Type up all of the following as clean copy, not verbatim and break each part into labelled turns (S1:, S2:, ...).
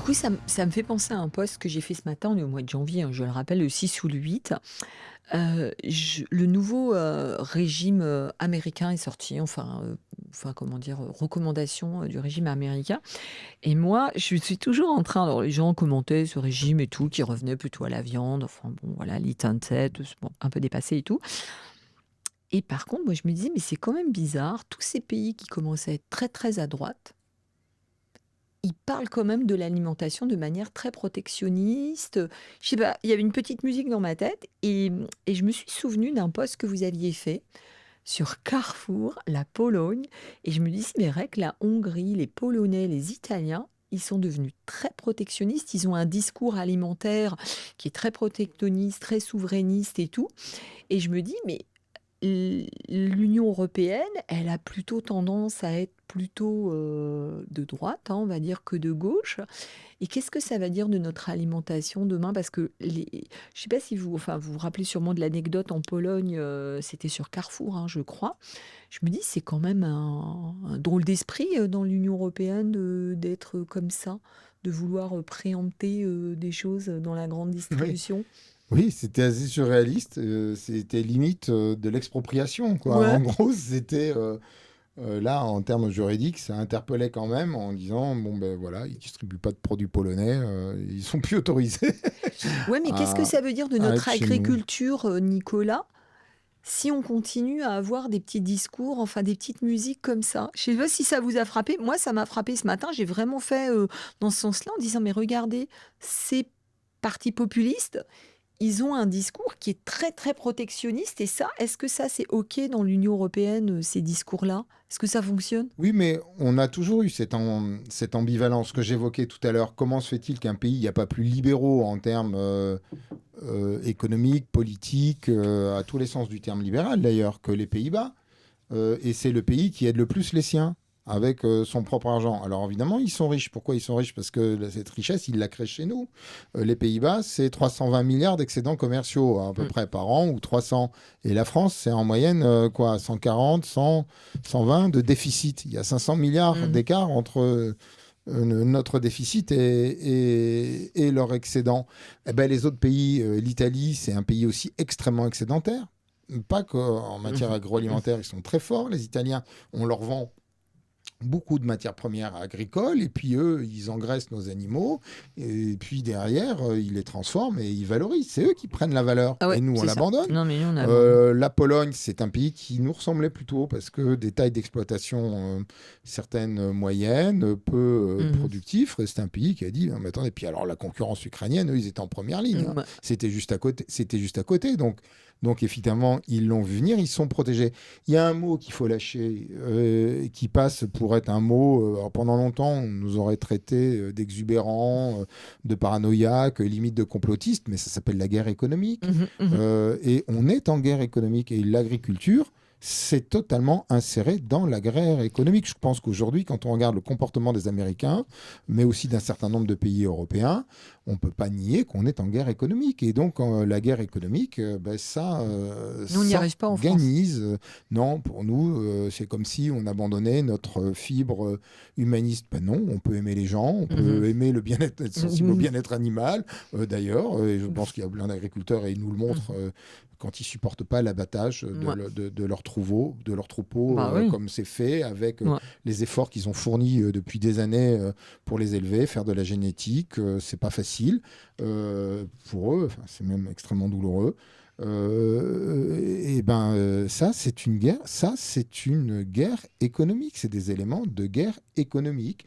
S1: coup, ça me fait penser à un post que j'ai fait ce matin, on est au mois de janvier, hein, je le rappelle, le 6 ou le 8. Le nouveau régime américain est sorti, enfin comment dire, recommandation du régime américain. Et moi, je suis toujours en train, alors les gens commentaient ce régime et tout, qui revenait plutôt à la viande, enfin bon, voilà, l'eat and set, bon, un peu dépassé et tout. Et par contre, moi, je me disais, mais c'est quand même bizarre, tous ces pays qui commencent à être très très à droite, ils parlent quand même de l'alimentation de manière très protectionniste. Je sais pas, il y avait une petite musique dans ma tête et je me suis souvenue d'un post que vous aviez fait sur Carrefour, la Pologne. Et je me dis, c'est vrai que la Hongrie, les Polonais, les Italiens, ils sont devenus très protectionnistes. Ils ont un discours alimentaire qui est très protectionniste, très souverainiste et tout. Et je me dis, mais l'Union européenne, elle a plutôt tendance à être plutôt de droite, hein, on va dire, que de gauche. Et qu'est-ce que ça va dire de notre alimentation demain? Parce que je sais pas si vous vous rappelez sûrement de l'anecdote en Pologne, c'était sur Carrefour, hein, je crois. Je me dis, c'est quand même un drôle d'esprit dans l'Union européenne d'être comme ça, de vouloir préempter des choses dans la grande
S2: Oui.
S1: distribution.
S2: Oui, c'était assez surréaliste. C'était limite de l'expropriation, quoi.
S1: Ouais.
S2: En gros, c'était là, en termes juridiques, ça interpellait quand même en disant, bon ben voilà, ils distribuent pas de produits polonais, ils sont plus autorisés
S1: Ouais, mais qu'est-ce que
S2: à,
S1: ça veut dire de
S2: à
S1: notre
S2: être chez nous.
S1: agriculture, Nicolas, si on continue à avoir des petits discours, enfin des petites musiques comme ça? Je sais pas si ça vous a frappé. Moi, ça m'a frappé ce matin. J'ai vraiment fait dans ce sens-là en disant, mais regardez, ces partis populistes, ils ont un discours qui est très très protectionniste. Et ça, est-ce que ça c'est OK dans l'Union européenne, ces discours-là? Est-ce que ça fonctionne?
S2: Oui, mais on a toujours eu cette ambivalence que j'évoquais tout à l'heure. Comment se fait-il qu'un pays n'y a pas plus libéraux en termes économiques, politiques, à tous les sens du terme libéral d'ailleurs, que les Pays-Bas? Et c'est le pays qui aide le plus les siens avec son propre argent. Alors évidemment, ils sont riches. Pourquoi ils sont riches? Parce que cette richesse, ils la créent chez nous. Les Pays-Bas, c'est 320 milliards d'excédents commerciaux à peu
S1: Mm.
S2: près par an, ou 300. Et la France, c'est en moyenne quoi, 140, 100, 120 de déficit. Il y a 500 milliards
S1: Mhm.
S2: d'écart entre notre déficit et leur excédent. Eh ben, les autres pays, l'Italie, c'est un pays aussi extrêmement excédentaire. Pas qu'en matière
S1: Mhm. Mhm.
S2: agroalimentaire, ils sont très forts. Les Italiens, on leur vend beaucoup de matières premières agricoles, et puis eux, ils engraissent nos animaux, et puis derrière, ils les transforment et ils valorisent. C'est eux qui prennent la valeur,
S1: Ah
S2: et
S1: ouais,
S2: nous, on
S1: c'est ça.
S2: l'abandonne.
S1: Non, mais nous, on abandonne.
S2: La Pologne, c'est un pays qui nous ressemblait plutôt, parce que des tailles d'exploitation certaines moyennes, peu
S1: Mhm.
S2: productifs. C'est un pays qui a dit, non, mais attendez, puis alors la concurrence ukrainienne, eux, ils étaient en première ligne, hein.
S1: Ouais.
S2: C'était juste à côté. C'était juste à côté. Donc évidemment, ils l'ont vu venir, ils sont protégés. Il y a un mot qu'il faut lâcher, qui passe pour être un mot. Alors pendant longtemps, on nous aurait traité d'exubérant, de paranoïaque, limite de complotiste, mais ça s'appelle la guerre économique.
S1: Mhm. Mhm.
S2: Et on est en guerre économique. Et l'agriculture, c'est totalement inséré dans la guerre économique. Je pense qu'aujourd'hui, quand on regarde le comportement des Américains, mais aussi d'un certain nombre de pays européens, on ne peut pas nier qu'on est en guerre économique. Et donc, la guerre économique, ben, ça
S1: Nous, on n'y arrive pas en France.
S2: s'organise. Non, pour nous, c'est comme si on abandonnait notre fibre humaniste. Ben non, on peut aimer les gens, on
S1: Mhm.
S2: peut aimer le bien-être, être sensible au
S1: Mhm.
S2: bien-être animal, d'ailleurs. Et je pense qu'il y a plein d'agriculteurs, et ils nous le montrent,
S1: Mhm.
S2: quand ils supportent pas l'abattage
S1: Ouais.
S2: de leurs troupeaux,
S1: Bah oui.
S2: comme c'est fait, avec
S1: Ouais.
S2: les efforts qu'ils ont fournis depuis des années pour les élever, faire de la génétique. C'est pas facile pour eux, enfin, c'est même extrêmement douloureux. Et ben ça c'est une guerre, économique, c'est des éléments de guerre économique.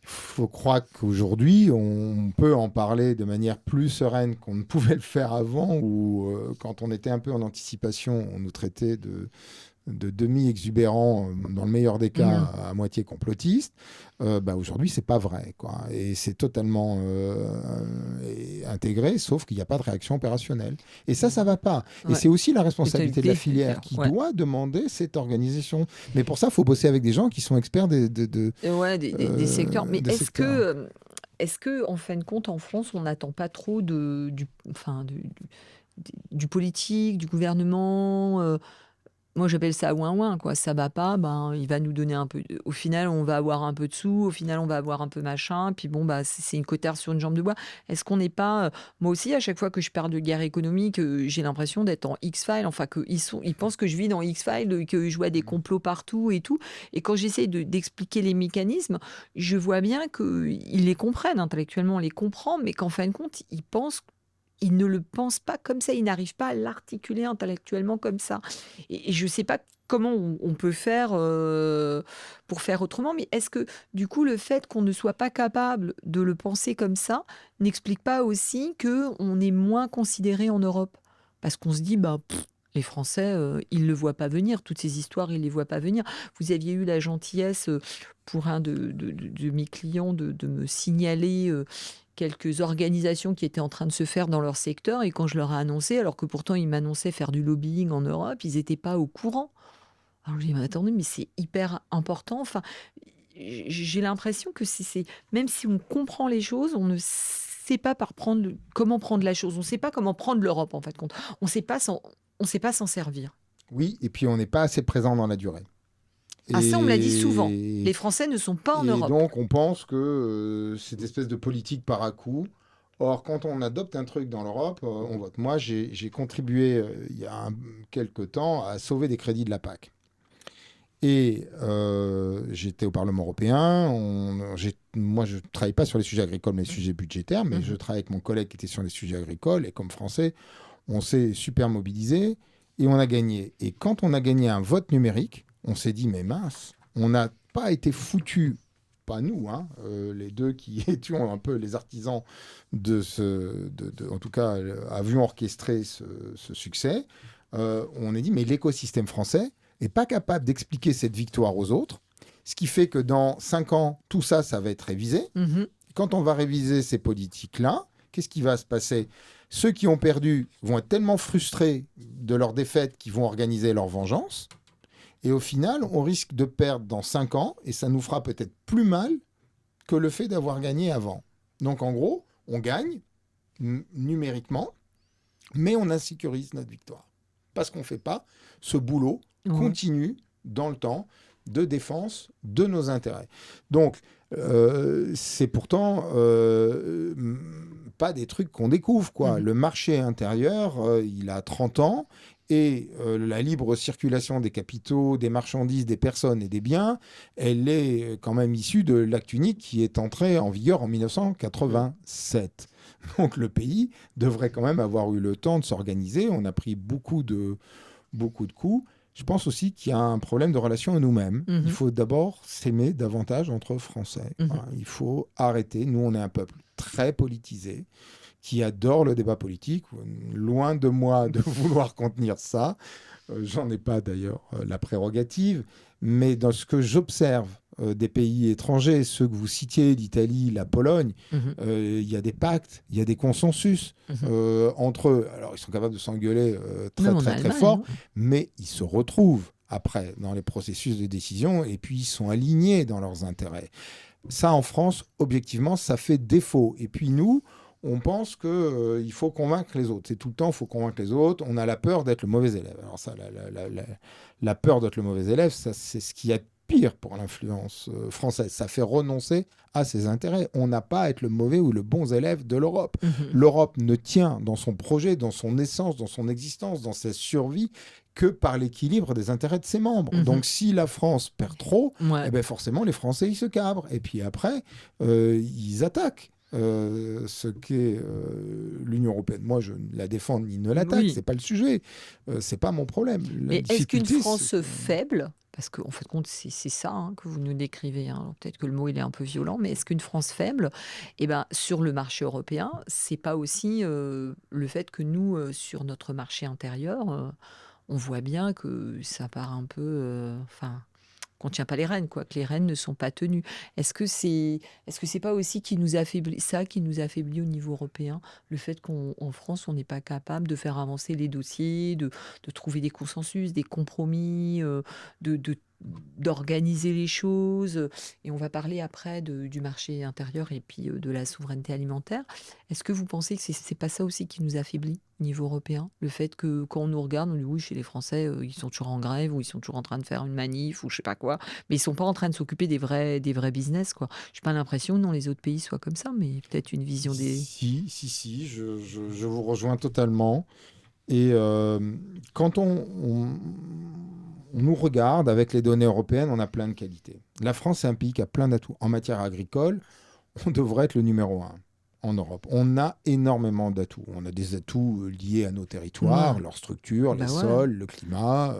S2: Il faut croire qu'aujourd'hui, on peut en parler de manière plus sereine qu'on ne pouvait le faire avant, où quand on était un peu en anticipation, on nous traitait de demi-exubérants, dans le meilleur des cas,
S1: Mhm.
S2: à moitié complotistes. Bah aujourd'hui, c'est pas vrai, quoi. Et c'est totalement intégré, sauf qu'il n'y a pas de réaction opérationnelle. Et ça va pas. Et
S1: Ouais.
S2: c'est aussi la
S1: C'était
S2: responsabilité de la filière qui
S1: ouais.
S2: doit demander cette organisation. Mais pour ça, il faut bosser avec des gens qui sont experts
S1: Et ouais, des secteurs. Mais
S2: des secteurs.
S1: est-ce que, en fin de compte, en France, on n'attend pas trop du politique, du gouvernement? moi, j'appelle ça ouin-ouin, quoi. Ça va pas, ben, il va nous donner un peu. Au final, on va avoir un peu de sous. Au final, on va avoir un peu machin. Puis bon, bah, c'est une cotère sur une jambe de bois. Est-ce qu'on n'est pas. Moi aussi, à chaque fois que je parle de guerre économique, j'ai l'impression d'être en X-Files. Enfin, ils pensent que je vis dans X-Files, que je vois des complots partout et tout. Et quand j'essaie d'expliquer les mécanismes, je vois bien qu'ils les comprennent intellectuellement, on les comprend, mais qu'en fin de compte, ils ne le pensent pas comme ça, ils n'arrivent pas à l'articuler intellectuellement comme ça. Et je ne sais pas comment on peut faire pour faire autrement, mais est-ce que du coup le fait qu'on ne soit pas capable de le penser comme ça n'explique pas aussi que on est moins considéré en Europe? Parce qu'on se dit, bah, les Français, ils ne le voient pas venir, toutes ces histoires, ils ne les voient pas venir. Vous aviez eu la gentillesse pour un de mes clients de me signaler quelques organisations qui étaient en train de se faire dans leur secteur. Et quand je leur ai annoncé, alors que pourtant ils m'annonçaient faire du lobbying en Europe, ils n'étaient pas au courant. Alors je dis, mais attendez, mais c'est hyper important. Enfin, j'ai l'impression que même si on comprend les choses, on ne sait pas comment prendre la chose. On ne sait pas comment prendre l'Europe, en fait, compte. On sait pas s'en servir.
S2: Oui, et puis on n'est pas assez présent dans la durée.
S1: Ah, ça, on me l'a dit souvent.
S2: Et,
S1: Les Français ne sont pas en
S2: et
S1: Europe.
S2: donc on pense que cette espèce de politique par à coup. Or, quand on adopte un truc dans l'Europe, on vote. Moi, j'ai contribué il y a quelque temps à sauver des crédits de la PAC. Et j'étais au Parlement européen. Moi, je ne travaille pas sur les sujets agricoles, mais les sujets budgétaires. Mais je travaille avec mon collègue qui était sur les sujets agricoles. Et comme Français, on s'est super mobilisé et on a gagné. Et quand on a gagné un vote numérique, on s'est dit, mais mince, on n'a pas été foutus, pas nous, hein, les deux qui étions un peu les artisans en tout cas, avions orchestré ce succès. On a dit, mais l'écosystème français n'est pas capable d'expliquer cette victoire aux autres, ce qui fait que dans 5 ans, tout ça, ça va être révisé.
S1: Mhm.
S2: Quand on va réviser ces politiques-là, qu'est-ce qui va se passer? Ceux qui ont perdu vont être tellement frustrés de leur défaite qu'ils vont organiser leur vengeance. Et au final, on risque de perdre dans 5 ans, et ça nous fera peut-être plus mal que le fait d'avoir gagné avant. Donc en gros, on gagne numériquement, mais on insécurise notre victoire. Parce qu'on ne fait pas ce boulot continu dans le temps de défense de nos intérêts. Donc, c'est pourtant pas des trucs qu'on découvre, quoi. Le marché intérieur, il a 30 ans, et la libre circulation des capitaux, des marchandises, des personnes et des biens, elle est quand même issue de l'acte unique qui est entré en vigueur en 1987. Donc le pays devrait quand même avoir eu le temps de s'organiser. On a pris beaucoup de coups. Je pense aussi qu'il y a un problème de relation à nous-mêmes. Il faut d'abord s'aimer davantage entre Français. Voilà, il faut arrêter. Nous, on est un peuple très politisé qui adore le débat politique. Loin de moi de vouloir contenir ça. J'en ai pas d'ailleurs la prérogative. Mais dans ce que j'observe des pays étrangers, ceux que vous citiez, l'Italie, la Pologne, il y a des pactes, il y a des consensus entre eux. Alors, ils sont capables de s'engueuler très fort, mais ils se retrouvent après dans les processus de décision et puis ils sont alignés dans leurs intérêts. Ça, en France, objectivement, ça fait défaut. Et puis nous, on pense qu'il faut convaincre les autres. C'est tout le temps, il faut convaincre les autres. On a la peur d'être le mauvais élève. Alors ça, la peur d'être le mauvais élève, ça, c'est ce qui est pire pour l'influence française. Ça fait renoncer à ses intérêts. On n'a pas à être le mauvais ou le bon élève de l'Europe. L'Europe ne tient dans son projet, dans son essence, dans son existence, dans sa survie, que par l'équilibre des intérêts de ses membres. Donc si la France perd trop, eh ben forcément les Français, ils se cabrent. Et puis après, ils attaquent. Ce qu'est l'Union européenne. Moi, je ne la défends ni ne l'attaque, c'est pas le sujet, c'est pas mon problème.
S1: Mais est-ce qu'une France faible, parce qu'en fait, compte, c'est ça que vous nous décrivez, hein. Peut-être que le mot il est un peu violent, mais est-ce qu'une France faible, eh ben, sur le marché européen, c'est pas aussi le fait que nous, sur notre marché intérieur, on voit bien que ça part un peu, qu'on tient pas les rênes, quoi, que les rênes ne sont pas tenues. Est-ce que c'est pas aussi qui nous affaiblit au niveau européen, le fait qu'en France, on n'est pas capable de faire avancer les dossiers, de trouver des consensus, des compromis, de d'organiser les choses. Et on va parler après du marché intérieur et puis de la souveraineté alimentaire. Est-ce que vous pensez que c'est pas ça aussi qui nous affaiblit au niveau européen? Le fait que quand on nous regarde, on dit oui, chez les Français, ils sont toujours en grève ou ils sont toujours en train de faire une manif ou je sais pas quoi, mais ils sont pas en train de s'occuper des vrais business, quoi. J'ai pas l'impression que dans les autres pays soient comme ça, mais peut-être une vision des...
S2: Si, je vous rejoins totalement. Et quand on nous regarde avec les données européennes, on a plein de qualités. La France est un pays qui a plein d'atouts. En matière agricole, on devrait être le numéro un en Europe. On a énormément d'atouts. On a des atouts liés à nos
S1: Ouais,
S2: territoires, leur structure, les
S1: bah ouais.
S2: sols, le climat,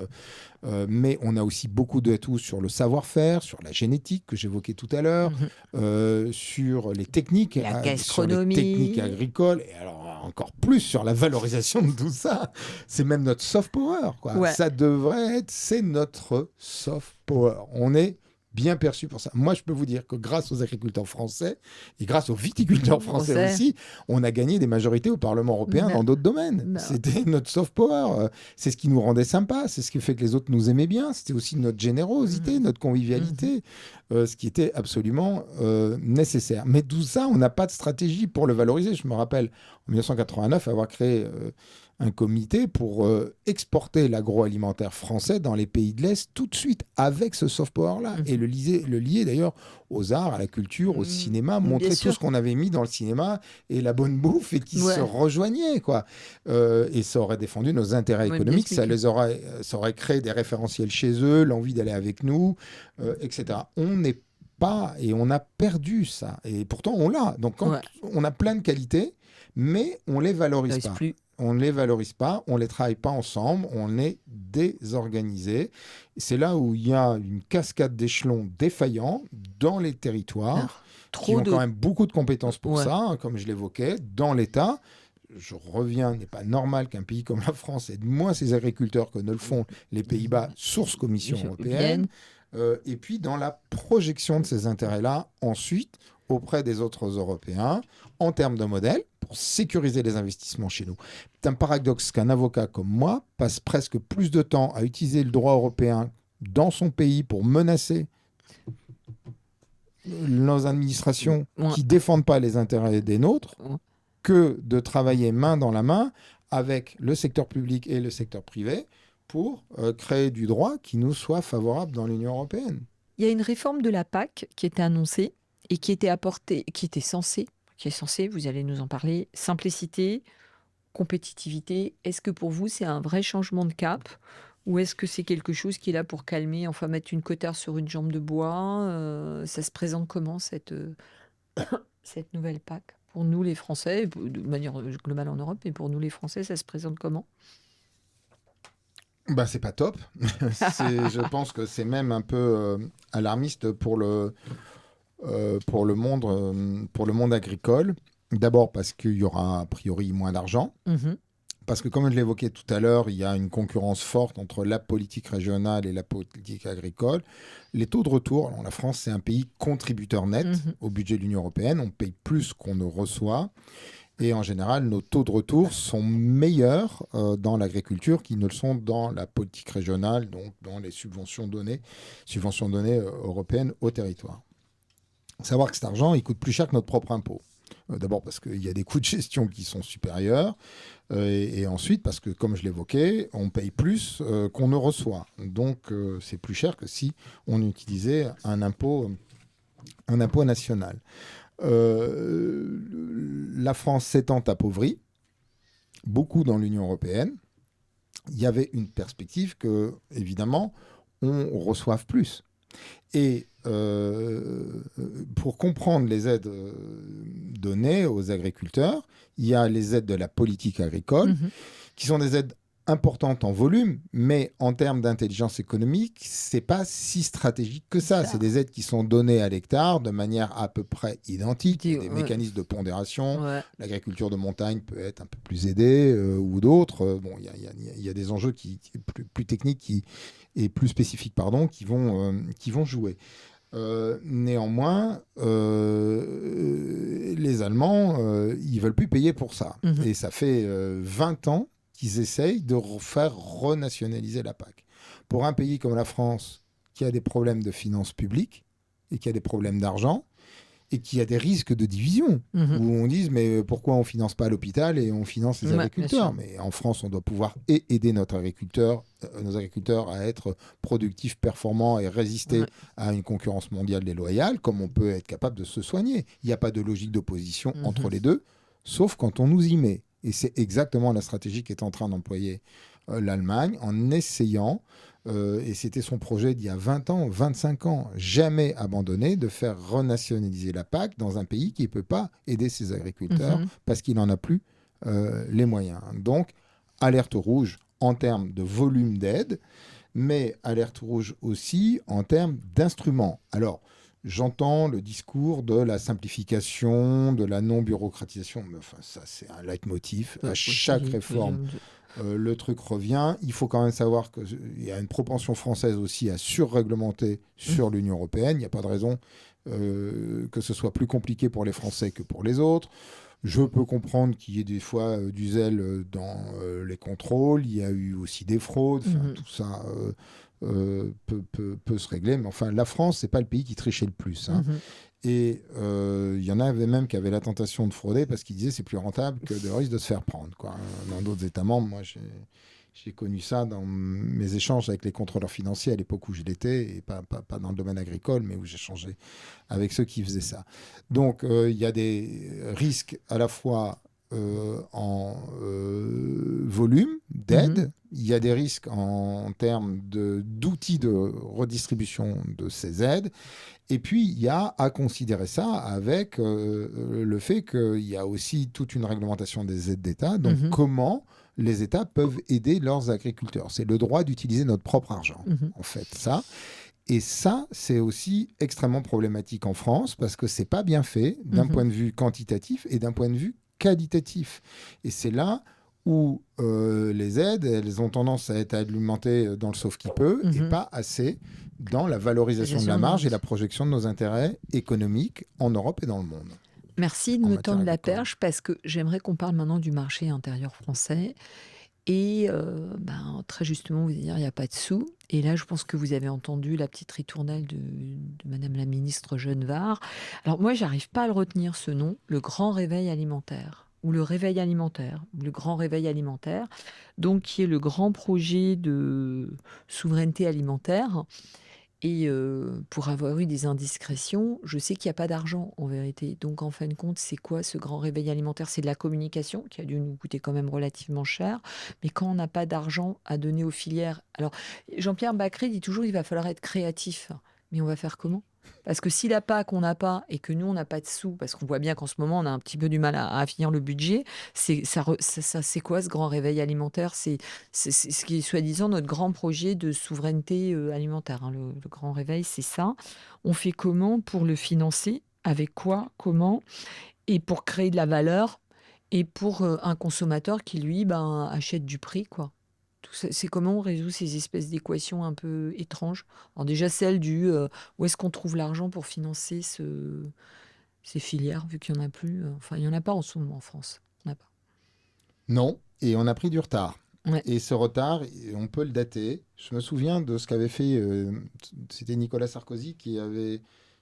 S2: mais on a aussi beaucoup d'atouts sur le savoir-faire, sur la génétique que j'évoquais tout à l'heure,
S1: Mhm. La
S2: sur les techniques
S1: gastronomie.
S2: agricoles, et alors encore plus sur la valorisation de tout ça. C'est même notre soft power, quoi.
S1: Ouais.
S2: Ça devrait être, c'est notre soft power. On est bien perçu pour ça. Moi, je peux vous dire que grâce aux agriculteurs français et grâce aux viticulteurs français
S1: Français.
S2: aussi, on a gagné des majorités au Parlement européen
S1: Bah,
S2: dans d'autres domaines.
S1: bah,
S2: C'était notre soft power. C'est ce qui nous rendait sympa. C'est ce qui fait que les autres nous aimaient bien. C'était aussi notre générosité,
S1: mhm,
S2: notre
S1: mhm.
S2: convivialité, ce qui était absolument nécessaire. Mais tout ça, on n'a pas de stratégie pour le valoriser. Je me rappelle en 1989 avoir créé un comité pour exporter l'agroalimentaire français dans les pays de l'Est tout de suite avec ce soft power-là et
S1: Mhm.
S2: le lier d'ailleurs aux arts, à la culture, au cinéma,
S1: Bien
S2: montrer tout
S1: sûr.
S2: ce qu'on avait mis dans le cinéma et la bonne bouffe et qui se
S1: Ouais.
S2: rejoignaient, quoi. Et ça aurait défendu nos intérêts
S1: Ouais, bien
S2: économiques,
S1: sûr.
S2: ça aurait créé des référentiels chez eux, l'envie d'aller avec nous, etc. On n'est pas et on a perdu ça et pourtant on l'a. Donc quand
S1: Ouais.
S2: on a plein de qualités, mais on les
S1: Ça
S2: valorise
S1: reste
S2: pas.
S1: plus.
S2: On ne les valorise pas, on ne les travaille pas ensemble, on est désorganisé. C'est là où il y a une cascade d'échelons défaillants dans les territoires,
S1: Alors,
S2: qui
S1: trop
S2: ont quand
S1: de.
S2: même beaucoup de compétences pour
S1: Ouais.
S2: ça, hein, comme je l'évoquais, dans l'État. Je reviens, il n'est pas normal qu'un pays comme la France ait moins ses agriculteurs que ne le font les Pays-Bas, source Commission européenne.
S1: Viennent.
S2: Et puis dans la projection de ces intérêts-là, ensuite, auprès des autres Européens, en termes de modèle, pour sécuriser les investissements chez nous. C'est un paradoxe qu'un avocat comme moi passe presque plus de temps à utiliser le droit européen dans son pays pour menacer nos administrations
S1: Ouais.
S2: qui ne défendent pas les intérêts des nôtres
S1: Ouais.
S2: que de travailler main dans la main avec le secteur public et le secteur privé pour créer du droit qui nous soit favorable dans l'Union européenne.
S1: Il y a une réforme de la PAC qui était annoncée et qui était apportée, qui est censée, vous allez nous en parler, simplicité, compétitivité. Est-ce que pour vous, c'est un vrai changement de cap ou est-ce que c'est quelque chose qui est là pour calmer, enfin mettre une cotard sur une jambe de bois? Ça se présente comment cette nouvelle PAC? Pour nous, les Français, de manière globale en Europe, mais pour nous, les Français, ça se présente comment?
S2: Bah, c'est pas top. Je pense que c'est même un peu alarmiste pour le monde agricole. D'abord parce qu'il y aura a priori moins d'argent.
S1: Mhm,
S2: Parce que comme je l'évoquais tout à l'heure, il y a une concurrence forte entre la politique régionale et la politique agricole. Les taux de retour, alors la France, c'est un pays contributeur net
S1: mhm.
S2: au budget de l'Union européenne. On paye plus qu'on ne reçoit. Et en général, nos taux de retour sont meilleurs dans l'agriculture qu'ils ne le sont dans la politique régionale, donc dans les subventions données européennes au territoire. Savoir que cet argent, il coûte plus cher que notre propre impôt. D'abord parce qu'il y a des coûts de gestion qui sont supérieurs, et ensuite parce que, comme je l'évoquais, on paye plus qu'on ne reçoit. Donc c'est plus cher que si on utilisait un impôt national. La France s'étant appauvrie, beaucoup dans l'Union européenne, il y avait une perspective que, évidemment, on reçoive plus. Et pour comprendre les aides données aux agriculteurs, il y a les aides de la politique agricole,
S1: Mhm.
S2: qui sont des aides importantes en volume, mais en termes d'intelligence économique, c'est pas si stratégique que ça. C'est
S1: Ça,
S2: des aides qui sont données à l'hectare de manière à peu près identique. Il y a des
S1: ouais,
S2: mécanismes de pondération.
S1: ouais.
S2: L'agriculture de montagne peut être un peu plus aidée ou d'autres. Bon, il y a des enjeux plus techniques et plus spécifiques, pardon, qui vont jouer. Néanmoins, les Allemands, ils veulent plus payer pour ça.
S1: Mhm.
S2: Et ça fait 20 ans qu'ils essayent de faire renationaliser la PAC. Pour un pays comme la France, qu'il y a des problèmes de finances publiques et qu'il y a des problèmes d'argent et qu'il y a des risques de division où on dise mais pourquoi on finance pas l'hôpital et on finance les agriculteurs. Mais en France, on doit pouvoir aider nos agriculteurs à être productifs, performants et résister à une concurrence mondiale déloyale, comme on peut être capable de se soigner. Il n'y a pas de logique d'opposition entre les deux, sauf quand on nous y met. Et c'est exactement la stratégie qu'est en train d'employer l'Allemagne en essayant, et c'était son projet d'il y a 20 ans, 25 ans, jamais abandonné, de faire renationaliser la PAC dans un pays qui ne peut pas aider ses agriculteurs parce qu'il n'en a plus les moyens. Donc, alerte rouge en termes de volume d'aide, mais alerte rouge aussi en termes d'instruments. Alors, j'entends le discours de la simplification, de la non-bureaucratisation, mais enfin, ça c'est un leitmotiv. À chaque réforme, le truc revient. Il faut quand même savoir qu'il y a une propension française aussi à surréglementer sur l'Union européenne. Il n'y a pas de raison que ce soit plus compliqué pour les Français que pour les autres. Je peux comprendre qu'il y ait des fois du zèle dans les contrôles. Il y a eu aussi des fraudes. Enfin, tout ça peut se régler. Mais enfin, la France, c'est pas le pays qui trichait le plus. Hein. Et il y en avait même qui avaient la tentation de frauder parce qu'ils disaient c'est plus rentable que de risque de se faire prendre. Quoi. Dans d'autres États membres, moi, j'ai connu ça dans mes échanges avec les contrôleurs financiers à l'époque où je l'étais, et pas dans le domaine agricole, mais où j'échangeais avec ceux qui faisaient ça. Donc, il y a des risques à la fois en volume d'aide, il y a des risques en termes d'outils de redistribution de ces aides, et puis il y a à considérer ça avec le fait qu'il y a aussi toute une réglementation des aides d'État, donc comment les États peuvent aider leurs agriculteurs. C'est le droit d'utiliser notre propre argent, en fait, ça. Et ça, c'est aussi extrêmement problématique en France parce que c'est pas bien fait d'un point de vue quantitatif et d'un point de vue qualitatif. Et c'est là où les aides, elles ont tendance à être alimentées dans le sauve qui peut et pas assez dans la valorisation de la marge et la projection de nos intérêts économiques en Europe et dans le monde.
S1: Merci de me tendre la perche parce que j'aimerais qu'on parle maintenant du marché intérieur français. Et très justement, vous allez dire, il n'y a pas de sous. Et là, je pense que vous avez entendu la petite ritournelle de Madame la ministre Genevard. Alors moi, j'arrive pas à le retenir, ce nom, le Grand Réveil Alimentaire. Ou le Réveil Alimentaire, le Grand Réveil Alimentaire, donc qui est le grand projet de souveraineté alimentaire. Et pour avoir eu des indiscrétions, je sais qu'il n'y a pas d'argent en vérité. Donc en fin de compte, c'est quoi ce grand réveil alimentaire? C'est de la communication qui a dû nous coûter quand même relativement cher. Mais quand on n'a pas d'argent à donner aux filières... Alors Jean-Pierre Bacry dit toujours il va falloir être créatif. Mais on va faire comment? Parce que si la PAC, on n'a pas, et que nous, on n'a pas de sous, parce qu'on voit bien qu'en ce moment, on a un petit peu du mal à finir le budget, c'est quoi ce grand réveil alimentaire? C'est ce qui est soi-disant notre grand projet de souveraineté alimentaire. Hein. Le grand réveil, c'est ça. On fait comment pour le financer? Avec quoi? Comment? Et pour créer de la valeur, et pour un consommateur qui, lui, achète du prix, quoi. C'est comment on résout ces espèces d'équations un peu étranges. Alors déjà celle du où est-ce qu'on trouve l'argent pour financer ces filières, vu qu'il n'y en a plus. Enfin, il n'y en a pas en ce moment en France. On n'a pas.
S2: Non, et on a pris du retard.
S1: Ouais.
S2: Et ce retard, on peut le dater. Je me souviens de ce qu'avait fait, c'était Nicolas Sarkozy qui avait...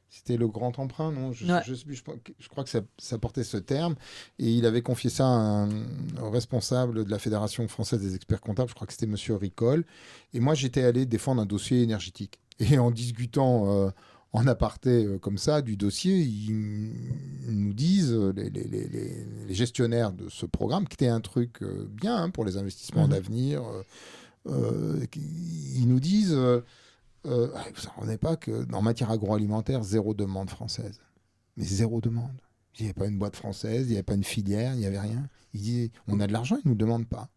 S2: C'était le grand emprunt, non? Je crois que ça portait ce terme. Et il avait confié ça au responsable de la Fédération française des experts comptables, je crois que c'était Monsieur Ricol. Et moi, j'étais allé défendre un dossier énergétique. Et en discutant en aparté comme ça du dossier, ils nous disent, les gestionnaires de ce programme, qui était un truc bien hein, pour les investissements d'avenir, ils nous disent... vous ne vous rendez pas qu'en matière agroalimentaire, zéro demande française. Mais zéro demande. Il n'y avait pas une boîte française, il n'y avait pas une filière, il n'y avait rien. Ils disaient, on a de l'argent, ils ne nous demandent pas.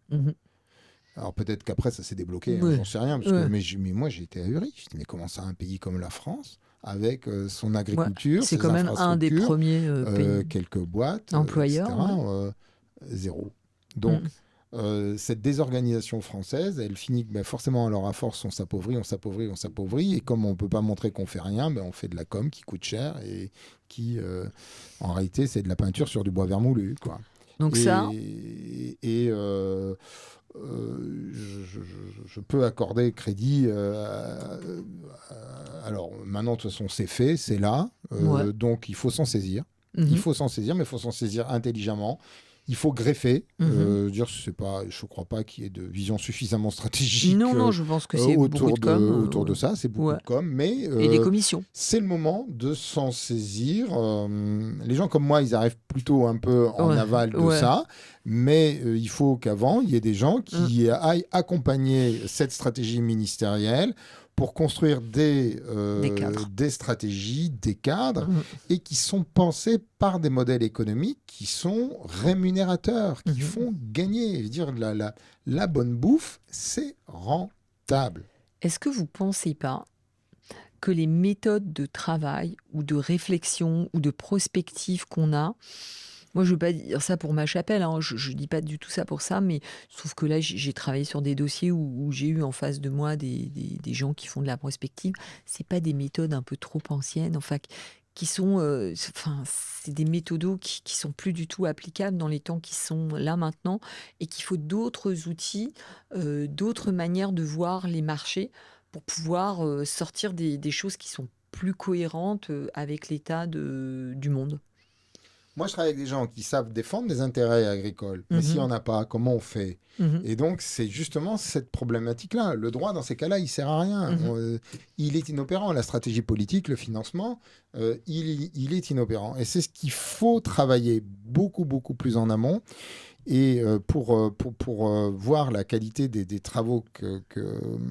S2: Alors peut-être qu'après, ça s'est débloqué, hein, j'en sais rien. Parce que, mais moi, j'ai été ahuri. Je dis, mais comment ça, un pays comme la France, avec son agriculture,
S1: c'est
S2: ses
S1: quand même un des premiers pays
S2: quelques boîtes,
S1: employeurs,
S2: etc., zéro. Donc, cette désorganisation française, elle finit forcément, alors à force, on s'appauvrit, et comme on ne peut pas montrer qu'on fait rien, on fait de la com qui coûte cher et qui, en réalité, c'est de la peinture sur du bois vermoulu, quoi.
S1: Donc
S2: je peux accorder crédit. Alors maintenant, de toute façon, c'est fait, c'est là.
S1: Ouais.
S2: Donc il faut s'en saisir. Il
S1: Mhm.
S2: faut s'en saisir, mais il faut s'en saisir intelligemment. Il faut greffer.
S1: Mhm.
S2: Je ne crois pas qu'il y ait de vision suffisamment stratégique
S1: Non, non, je pense que c'est beaucoup de com.
S2: autour de
S1: Ouais.
S2: ça. C'est beaucoup
S1: Ouais.
S2: de com, mais
S1: Et des commissions.
S2: c'est le moment de s'en saisir. Les gens comme moi, ils arrivent plutôt un peu en
S1: Ouais.
S2: aval de
S1: Ouais.
S2: ça, mais il faut qu'avant, il y ait des gens
S1: Mm.
S2: qui aillent accompagner cette stratégie ministérielle pour construire
S1: Des cadres.
S2: des stratégies, des cadres,
S1: Mhm.
S2: et qui sont pensés par des modèles économiques qui sont rémunérateurs, qui
S1: Mhm.
S2: font gagner. Je veux dire, la bonne bouffe, c'est rentable.
S1: Est-ce que vous pensez pas que les méthodes de travail ou de réflexion ou de prospective qu'on a, moi je veux pas dire ça pour ma chapelle, hein, je dis pas du tout ça pour ça, mais je trouve que là j'ai travaillé sur des dossiers où j'ai eu en face de moi des gens qui font de la prospective, c'est pas des méthodes un peu trop anciennes, enfin qui sont, enfin c'est des méthodos qui sont plus du tout applicables dans les temps qui sont là maintenant et qu'il faut d'autres outils, d'autres manières de voir les marchés pour pouvoir, sortir des choses qui sont plus cohérentes, avec l'état du monde.
S2: Moi, je travaille avec des gens qui savent défendre des intérêts agricoles, mais s'il n'y
S1: Mmh.
S2: en a pas, comment on fait?
S1: Mmh.
S2: Et donc, c'est justement cette problématique-là. Le droit, dans ces cas-là, il sert à rien.
S1: Mmh.
S2: Il est inopérant. La stratégie politique, le financement, il est inopérant. Et c'est ce qu'il faut travailler beaucoup, beaucoup plus en amont. Et pour voir la qualité des travaux que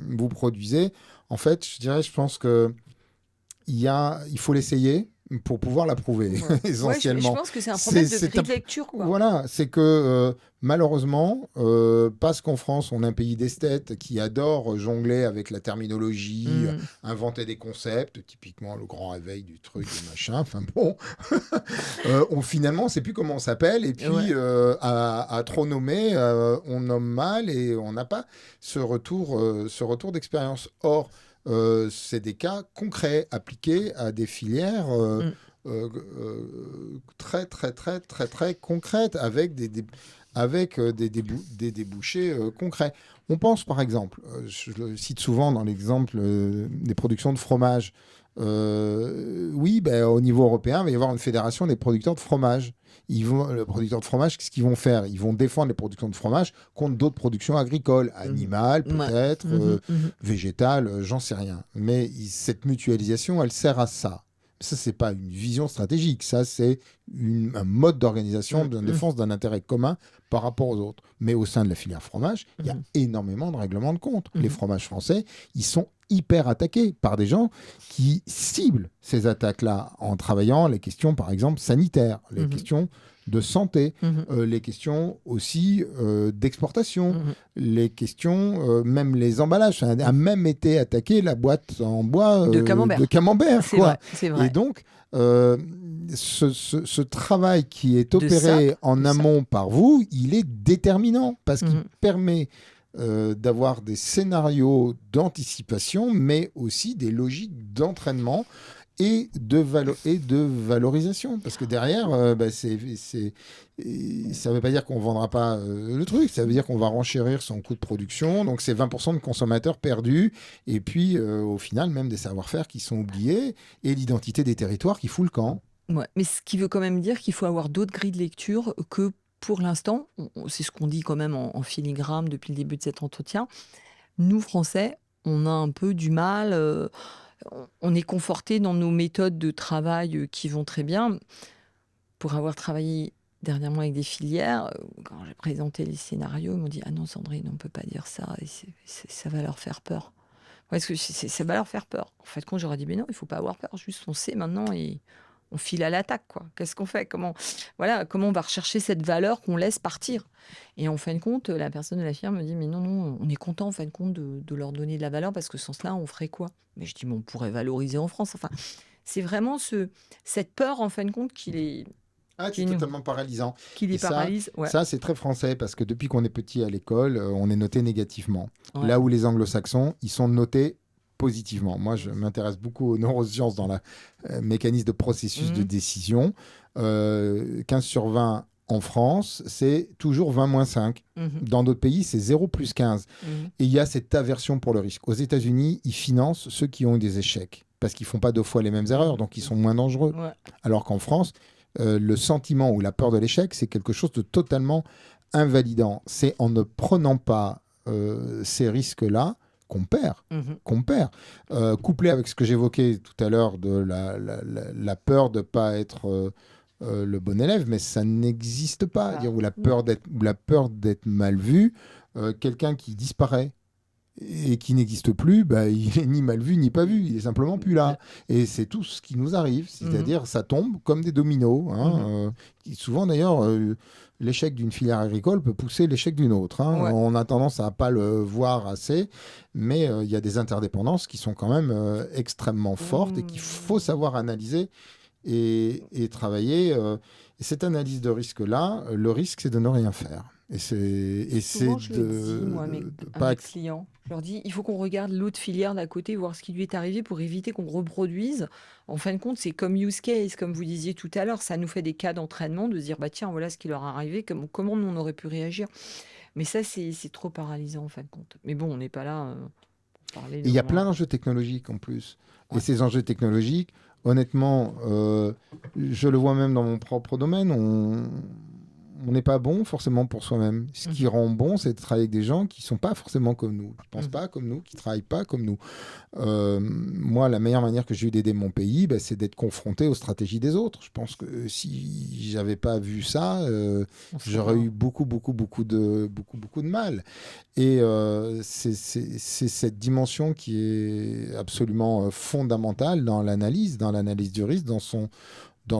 S2: vous produisez, en fait, je pense que il faut l'essayer pour pouvoir l'approuver,
S1: Ouais. Ouais, je
S2: essentiellement.
S1: pense que c'est un problème de
S2: C'est
S1: grille de lecture, quoi.
S2: voilà, c'est que malheureusement, parce qu'en France, on est un pays d'esthètes qui adore jongler avec la terminologie,
S1: Mmh.
S2: inventer des concepts, typiquement le grand réveil du truc, du machin, enfin bon, finalement, on ne sait plus comment on s'appelle, et puis
S1: Ouais.
S2: à trop nommer, on nomme mal et on n'a pas ce retour d'expérience. Or, c'est des cas concrets appliqués à des filières
S1: Mmh.
S2: très, très, très, très, très concrètes avec des débouchés concrets. On pense par exemple, je le cite souvent dans l'exemple des productions de fromage. Oui, ben, au niveau européen, il va y avoir une fédération des producteurs de fromage. Les producteurs de fromage, qu'est-ce qu'ils vont faire? Ils vont défendre les productions de fromage contre d'autres productions agricoles,
S1: Mmh.
S2: animales
S1: Mouais.
S2: peut-être,
S1: Mmh. Mmh.
S2: végétales, j'en sais rien. Mais cette mutualisation, elle sert à ça. Ça, c'est pas une vision stratégique, ça, c'est un mode d'organisation,
S1: Mmh.
S2: de
S1: Mmh.
S2: défense d'un intérêt commun par rapport aux autres. Mais au sein de la filière fromage, il y a
S1: Mmh.
S2: énormément de règlements de compte. Les
S1: Mmh.
S2: fromages français, ils sont hyper attaqués par des gens qui ciblent ces attaques-là en travaillant les questions, par exemple, sanitaires, les
S1: Mmh.
S2: questions de santé,
S1: Mmh.
S2: les questions aussi d'exportation,
S1: Mmh.
S2: les questions, même les emballages. Ça a même été attaqué la boîte en bois
S1: De
S2: de
S1: camembert.
S2: camembert,
S1: C'est
S2: quoi.
S1: vrai, c'est
S2: Et
S1: vrai.
S2: donc, ce travail qui est
S1: De sape,
S2: opéré en
S1: de sape.
S2: amont par vous, il est déterminant parce qu'il
S1: Mmh.
S2: permet d'avoir des scénarios d'anticipation, mais aussi des logiques d'entraînement et de valorisation. Parce que derrière, ça ne veut pas dire qu'on ne vendra pas le truc, ça veut dire qu'on va renchérir son coût de production, donc c'est 20% de consommateurs perdus, et puis au final, même des savoir-faire qui sont oubliés, et l'identité des territoires qui fout le camp.
S1: Ouais, mais ce qui veut quand même dire qu'il faut avoir d'autres grilles de lecture que pour l'instant, c'est ce qu'on dit quand même en filigrane depuis le début de cet entretien. Nous, Français, on a un peu du mal, on est conforté dans nos méthodes de travail qui vont très bien. Pour avoir travaillé dernièrement avec des filières, quand j'ai présenté les scénarios, ils m'ont dit: «Ah non, Sandrine, on ne peut pas dire ça, et ça va leur faire peur». Parce que ça va leur faire peur. En fait, quand j'aurais dit: «Mais non, il ne faut pas avoir peur, juste on sait maintenant et on file à l'attaque, quoi. Qu'est-ce qu'on fait? Comment on va rechercher cette valeur qu'on laisse partir?» Et en fin de compte, la personne de la firme me dit: «Mais non, non, on est content en fin de compte de leur donner de la valeur parce que sans cela, on ferait quoi?» Mais je dis: «Mais on pourrait valoriser en France». Enfin, c'est vraiment cette peur en fin de compte
S2: Ah,
S1: qui
S2: c'est
S1: nous
S2: totalement paralysant.
S1: qui
S2: Et
S1: les paralyse. Ouais,
S2: ça c'est très français parce que depuis qu'on est petit à l'école, on est noté négativement.
S1: ouais.
S2: Là où les anglo-saxons, ils sont notés positivement. Moi, je m'intéresse beaucoup aux neurosciences dans la mécanisme de processus de
S1: Mmh.
S2: décision. 15 sur 20 En France, c'est toujours 20-5.
S1: Mhm.
S2: Dans d'autres pays, c'est 0 + 15.
S1: Mhm.
S2: Et il y a cette aversion pour le risque. Aux États-Unis, ils financent ceux qui ont eu des échecs parce qu'ils font pas 2 fois les mêmes erreurs, donc ils sont moins dangereux.
S1: Ouais.
S2: Alors qu'en France, le sentiment ou la peur de l'échec, c'est quelque chose de totalement invalidant. C'est en ne prenant pas ces risques-là qu'on perd.
S1: Mhm.
S2: Qu'on perd. Couplé avec ce que j'évoquais tout à l'heure de la peur de ne pas être le bon élève, mais ça n'existe pas.
S1: Bah,
S2: Dire, ou la peur d'être mal vu, quelqu'un qui disparaît et qui n'existe plus, bah, il est ni mal vu ni pas vu, il est simplement plus là. Et c'est tout ce qui nous arrive,
S1: Mhm.
S2: c'est-à-dire ça tombe comme des dominos. Hein,
S1: Mhm.
S2: souvent d'ailleurs, l'échec d'une filière agricole peut pousser l'échec d'une autre. Hein.
S1: Ouais.
S2: On a tendance à pas le voir assez, mais il y a des interdépendances qui sont quand même extrêmement fortes et qu'il faut
S1: Mmh.
S2: savoir analyser et travailler. Et cette analyse de risque-là, le risque, c'est de ne rien faire. Et c'est
S1: Souvent, je le dis, moi, à
S2: pas
S1: mes clients. Je leur dis, il faut qu'on regarde l'autre filière d'à côté, voir ce qui lui est arrivé pour éviter qu'on reproduise. En fin de compte, c'est comme use case, comme vous disiez tout à l'heure. Ça nous fait des cas d'entraînement de se dire, bah tiens, voilà ce qui leur est arrivé, comment on aurait pu réagir. Mais ça, c'est trop paralysant, en fin de compte. Mais bon, on n'est pas là pour parler
S2: Et
S1: de
S2: il y a
S1: moi.
S2: plein d'enjeux technologiques en plus. Et
S1: Ouais.
S2: ces enjeux technologiques, honnêtement, je le vois même dans mon propre domaine, on n'est pas bon forcément pour soi-même. Ce qui
S1: Mhm.
S2: rend bon, c'est de travailler avec des gens qui sont pas forcément comme nous, qui pensent
S1: Mhm.
S2: pas comme nous, qui travaillent pas comme nous. Moi, la meilleure manière que j'ai eu d'aider mon pays, bah, c'est d'être confronté aux stratégies des autres. Je pense que si j'avais pas vu ça,
S1: On serait
S2: j'aurais
S1: pas.
S2: eu beaucoup de mal. Et c'est cette dimension qui est absolument fondamentale dans l'analyse du risque, dans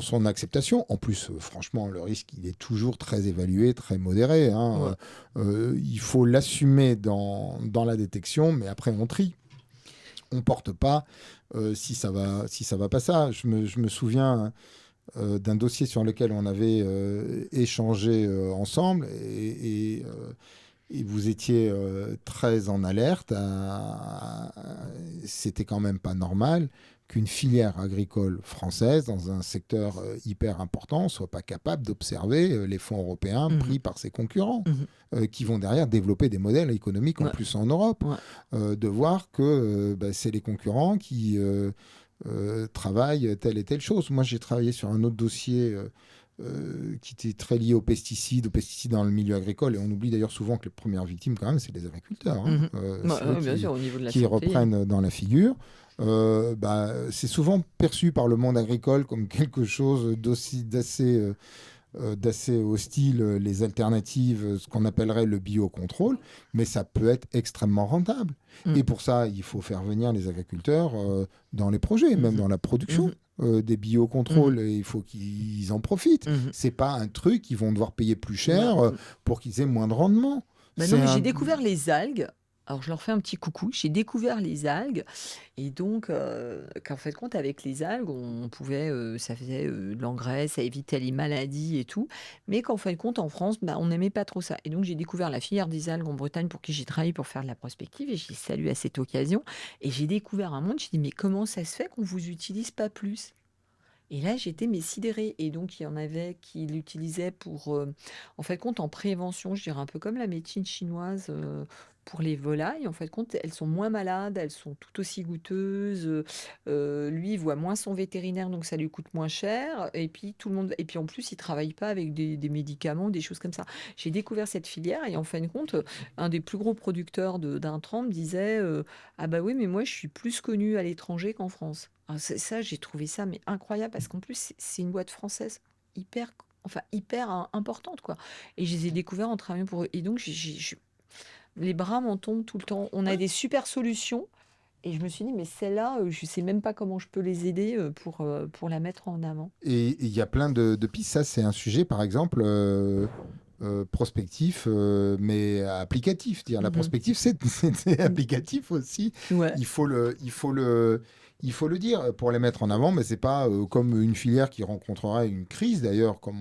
S2: son acceptation. En plus, franchement, le risque, il est toujours très évalué, très modéré. Hein.
S1: Ouais.
S2: Il faut l'assumer dans la détection, mais après, on trie. On porte pas si ça va pas ça. Je me souviens d'un dossier sur lequel on avait échangé ensemble et vous étiez très en alerte. C'était quand même pas normal qu'une filière agricole française, dans un secteur hyper important, soit pas capable d'observer les fonds européens
S1: Mhm.
S2: pris par ses concurrents,
S1: Mhm.
S2: qui vont derrière développer des modèles économiques en
S1: Ouais.
S2: plus en Europe.
S1: Ouais.
S2: De voir que bah, c'est les concurrents qui travaillent telle et telle chose. Moi, j'ai travaillé sur un autre dossier qui était très lié aux pesticides dans le milieu agricole. Et on oublie d'ailleurs souvent que les premières victimes, quand même, c'est les agriculteurs. Hein.
S1: Mhm.
S2: C'est eux
S1: Bien sûr, au niveau de la
S2: qui
S1: santé.
S2: reprennent dans la figure. Bah, c'est souvent perçu par le monde agricole comme quelque chose d'assez hostile, les alternatives, ce qu'on appellerait le biocontrôle, mais ça peut être extrêmement rentable.
S1: Mm.
S2: Et pour ça, il faut faire venir les agriculteurs dans les projets, même
S1: Mhm.
S2: dans la production.
S1: Mhm.
S2: Des
S1: Mhm.
S2: biocontrôles, et il faut qu'ils en profitent.
S1: Mhm.
S2: C'est pas un truc qu'ils vont devoir payer plus
S1: Bah,
S2: cher pour qu'ils aient moins de rendement.
S1: bah non,
S2: C'est
S1: mais j'ai
S2: un...
S1: découvert les algues. Alors, je leur fais un petit coucou. J'ai découvert les algues. Et donc, qu'en fait, compte, avec les algues, on pouvait, ça faisait de l'engrais, ça évitait les maladies et tout. Mais qu'en fin de compte, en France, bah, on n'aimait pas trop ça. Et donc, j'ai découvert la filière des algues en Bretagne pour qui j'ai travaillé pour faire de la prospective. Et j'ai salué à cette occasion. Et j'ai découvert un monde. Je dit, mais comment ça se fait qu'on vous utilise pas plus? Et là, j'étais mais sidérée. Et donc, il y en avait qui l'utilisaient pour, en fait, compte, en prévention, je dirais un peu comme la médecine chinoise pour les volailles. En fait, compte, elles sont moins malades, elles sont tout aussi goûteuses. Lui, il voit moins son vétérinaire, donc ça lui coûte moins cher. Et puis, tout le monde, et puis en plus, il travaille pas avec des médicaments, des choses comme ça. J'ai découvert cette filière et en fin de compte, un des plus gros producteurs d'intrants me disait ah bah oui, mais moi, je suis plus connu à l'étranger qu'en France. Ah, ça, j'ai trouvé ça mais incroyable parce qu'en plus, c'est une boîte française hyper, enfin, hyper importante, quoi. Et je les ai découverts en travaillant pour eux. Et donc, les bras m'en tombent tout le temps. On a des super solutions. Et je me suis dit, mais celle-là, je sais même pas comment je peux les aider pour la mettre en avant.
S2: Et il y a plein de pistes. Ça, c'est un sujet, par exemple, prospectif, mais applicatif. Dire la
S1: Mhm.
S2: prospective, c'est applicatif aussi.
S1: Ouais.
S2: Il faut le dire pour les mettre en avant, mais c'est pas comme une filière qui rencontrerait une crise d'ailleurs, comme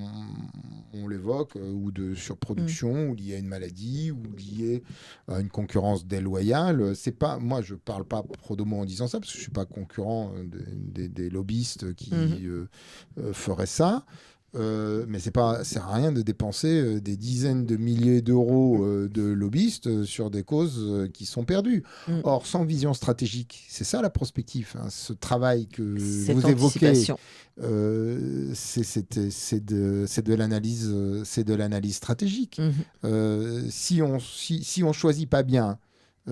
S2: on l'évoque, ou de
S1: Mm.
S2: surproduction, ou liée à une maladie, ou liée à une concurrence déloyale. C'est pas, moi, je parle pas prodomo en disant ça, parce que je suis pas concurrent des lobbyistes
S1: Mhm.
S2: qui feraient ça. Mais ça sert à rien de dépenser des dizaines de milliers d'euros de lobbyistes sur des causes qui sont perdues.
S1: Mm.
S2: Or, sans vision stratégique, c'est ça la prospective, hein, ce travail que
S1: Cette
S2: vous évoquez,
S1: anticipation.
S2: c'est de l'analyse stratégique.
S1: Mhm.
S2: Si on choisit pas bien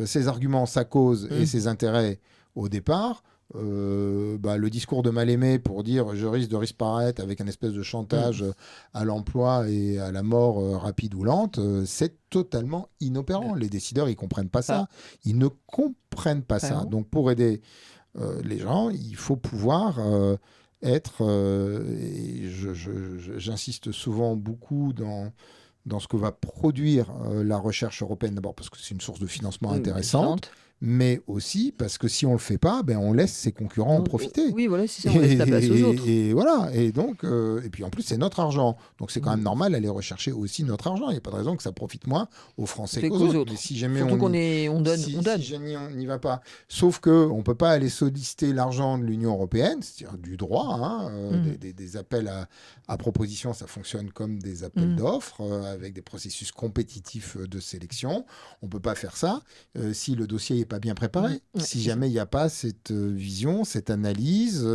S2: ses arguments, sa cause et
S1: Mm.
S2: ses intérêts au départ, le discours de Mal-Aimé pour dire je risque de disparaître avec un espèce de chantage
S1: Mm.
S2: à l'emploi et à la mort rapide ou lente, c'est totalement inopérant. Les décideurs, ils comprennent pas
S1: Pas,
S2: ça. Ils ne comprennent pas ça.
S1: vraiment.
S2: Donc pour aider les gens, il faut pouvoir être, et j'insiste souvent beaucoup dans ce que va produire la recherche européenne, d'abord parce que c'est une source de financement intéressante,
S1: Vivante.
S2: mais aussi parce que si on ne le fait pas, ben, on laisse ses concurrents en profiter.
S1: Oui, voilà, c'est ça, on laisse la place aux autres.
S2: Et voilà, et donc, et puis en plus c'est notre argent, donc c'est quand même
S1: Mm.
S2: normal d'aller rechercher aussi notre argent. Il n'y a pas de raison que ça profite moins aux Français
S1: Fait
S2: qu'aux
S1: qu'aux
S2: autres. Mais
S1: autres.
S2: si jamais
S1: Surtout on donne, on
S2: si
S1: donne.
S2: jamais on n'y va pas, sauf que on peut pas aller solliciter l'argent de l'Union européenne, c'est-à-dire du droit, hein,
S1: Mm.
S2: des appels à proposition, ça fonctionne comme des appels
S1: Mm.
S2: d'offres avec des processus compétitifs de sélection. On peut pas faire ça si le dossier n'est pas bien
S1: Mm.
S2: préparé.
S1: Ouais,
S2: Si
S1: c'est ça.
S2: jamais il n'y a pas cette vision, cette analyse,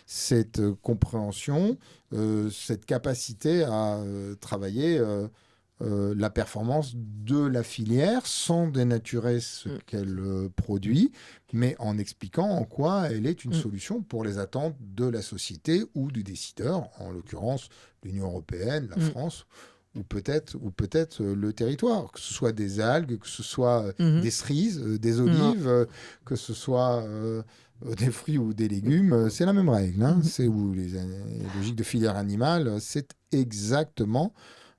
S2: cette compréhension, cette capacité à travailler la performance de la filière sans dénaturer ce
S1: Mm.
S2: qu'elle produit, mais en expliquant en quoi elle est une
S1: Mm.
S2: solution pour les attentes de la société ou du décideur, en l'occurrence l'Union européenne, la
S1: Mm.
S2: France, ou peut-être le territoire, que ce soit des algues, que ce soit
S1: Mhm.
S2: des cerises, des
S1: Non.
S2: olives, que ce soit des fruits ou des légumes, c'est la même règle. Hein.
S1: Mhm.
S2: C'est où les logiques de filière animale, c'est exactement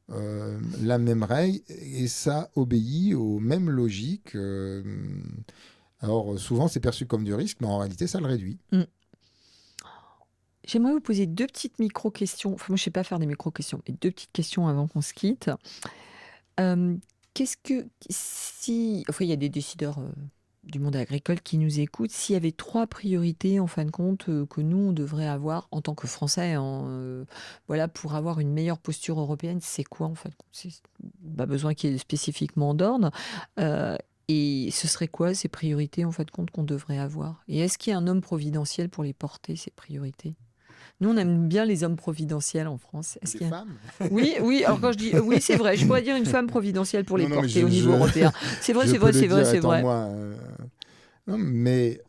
S2: la même règle et ça obéit aux mêmes logiques. Alors souvent c'est perçu comme du risque, mais en réalité ça le réduit.
S1: Mm. J'aimerais vous poser deux petites micro-questions. Enfin, moi, je ne sais pas faire des micro-questions, mais deux petites questions avant qu'on se quitte. Euh, Qu'est-ce que si, enfin, il y a des décideurs du monde agricole qui nous écoutent, s'il y avait trois priorités en fin de compte que nous on devrait avoir en tant que Français, hein, voilà, pour avoir une meilleure posture européenne, c'est quoi en fait? C'est pas besoin qu'il y ait spécifiquement d'ordre. Euh, et ce serait quoi ces priorités en fin de compte qu'on devrait avoir? Et est-ce qu'il y a un homme providentiel pour les porter ces priorités? Nous, on aime bien les hommes providentiels en France. Est-ce
S2: Les
S1: qu'il y a...
S2: femmes.
S1: Oui, oui, alors quand je dis oui, c'est vrai, je pourrais dire une femme providentielle pour les
S2: Non, non, mais
S1: porter au niveau européen. C'est vrai,
S2: je
S1: c'est
S2: peux
S1: vrai,
S2: le
S1: c'est vrai,
S2: dire
S1: c'est
S2: étant
S1: vrai.
S2: moi. Non, mais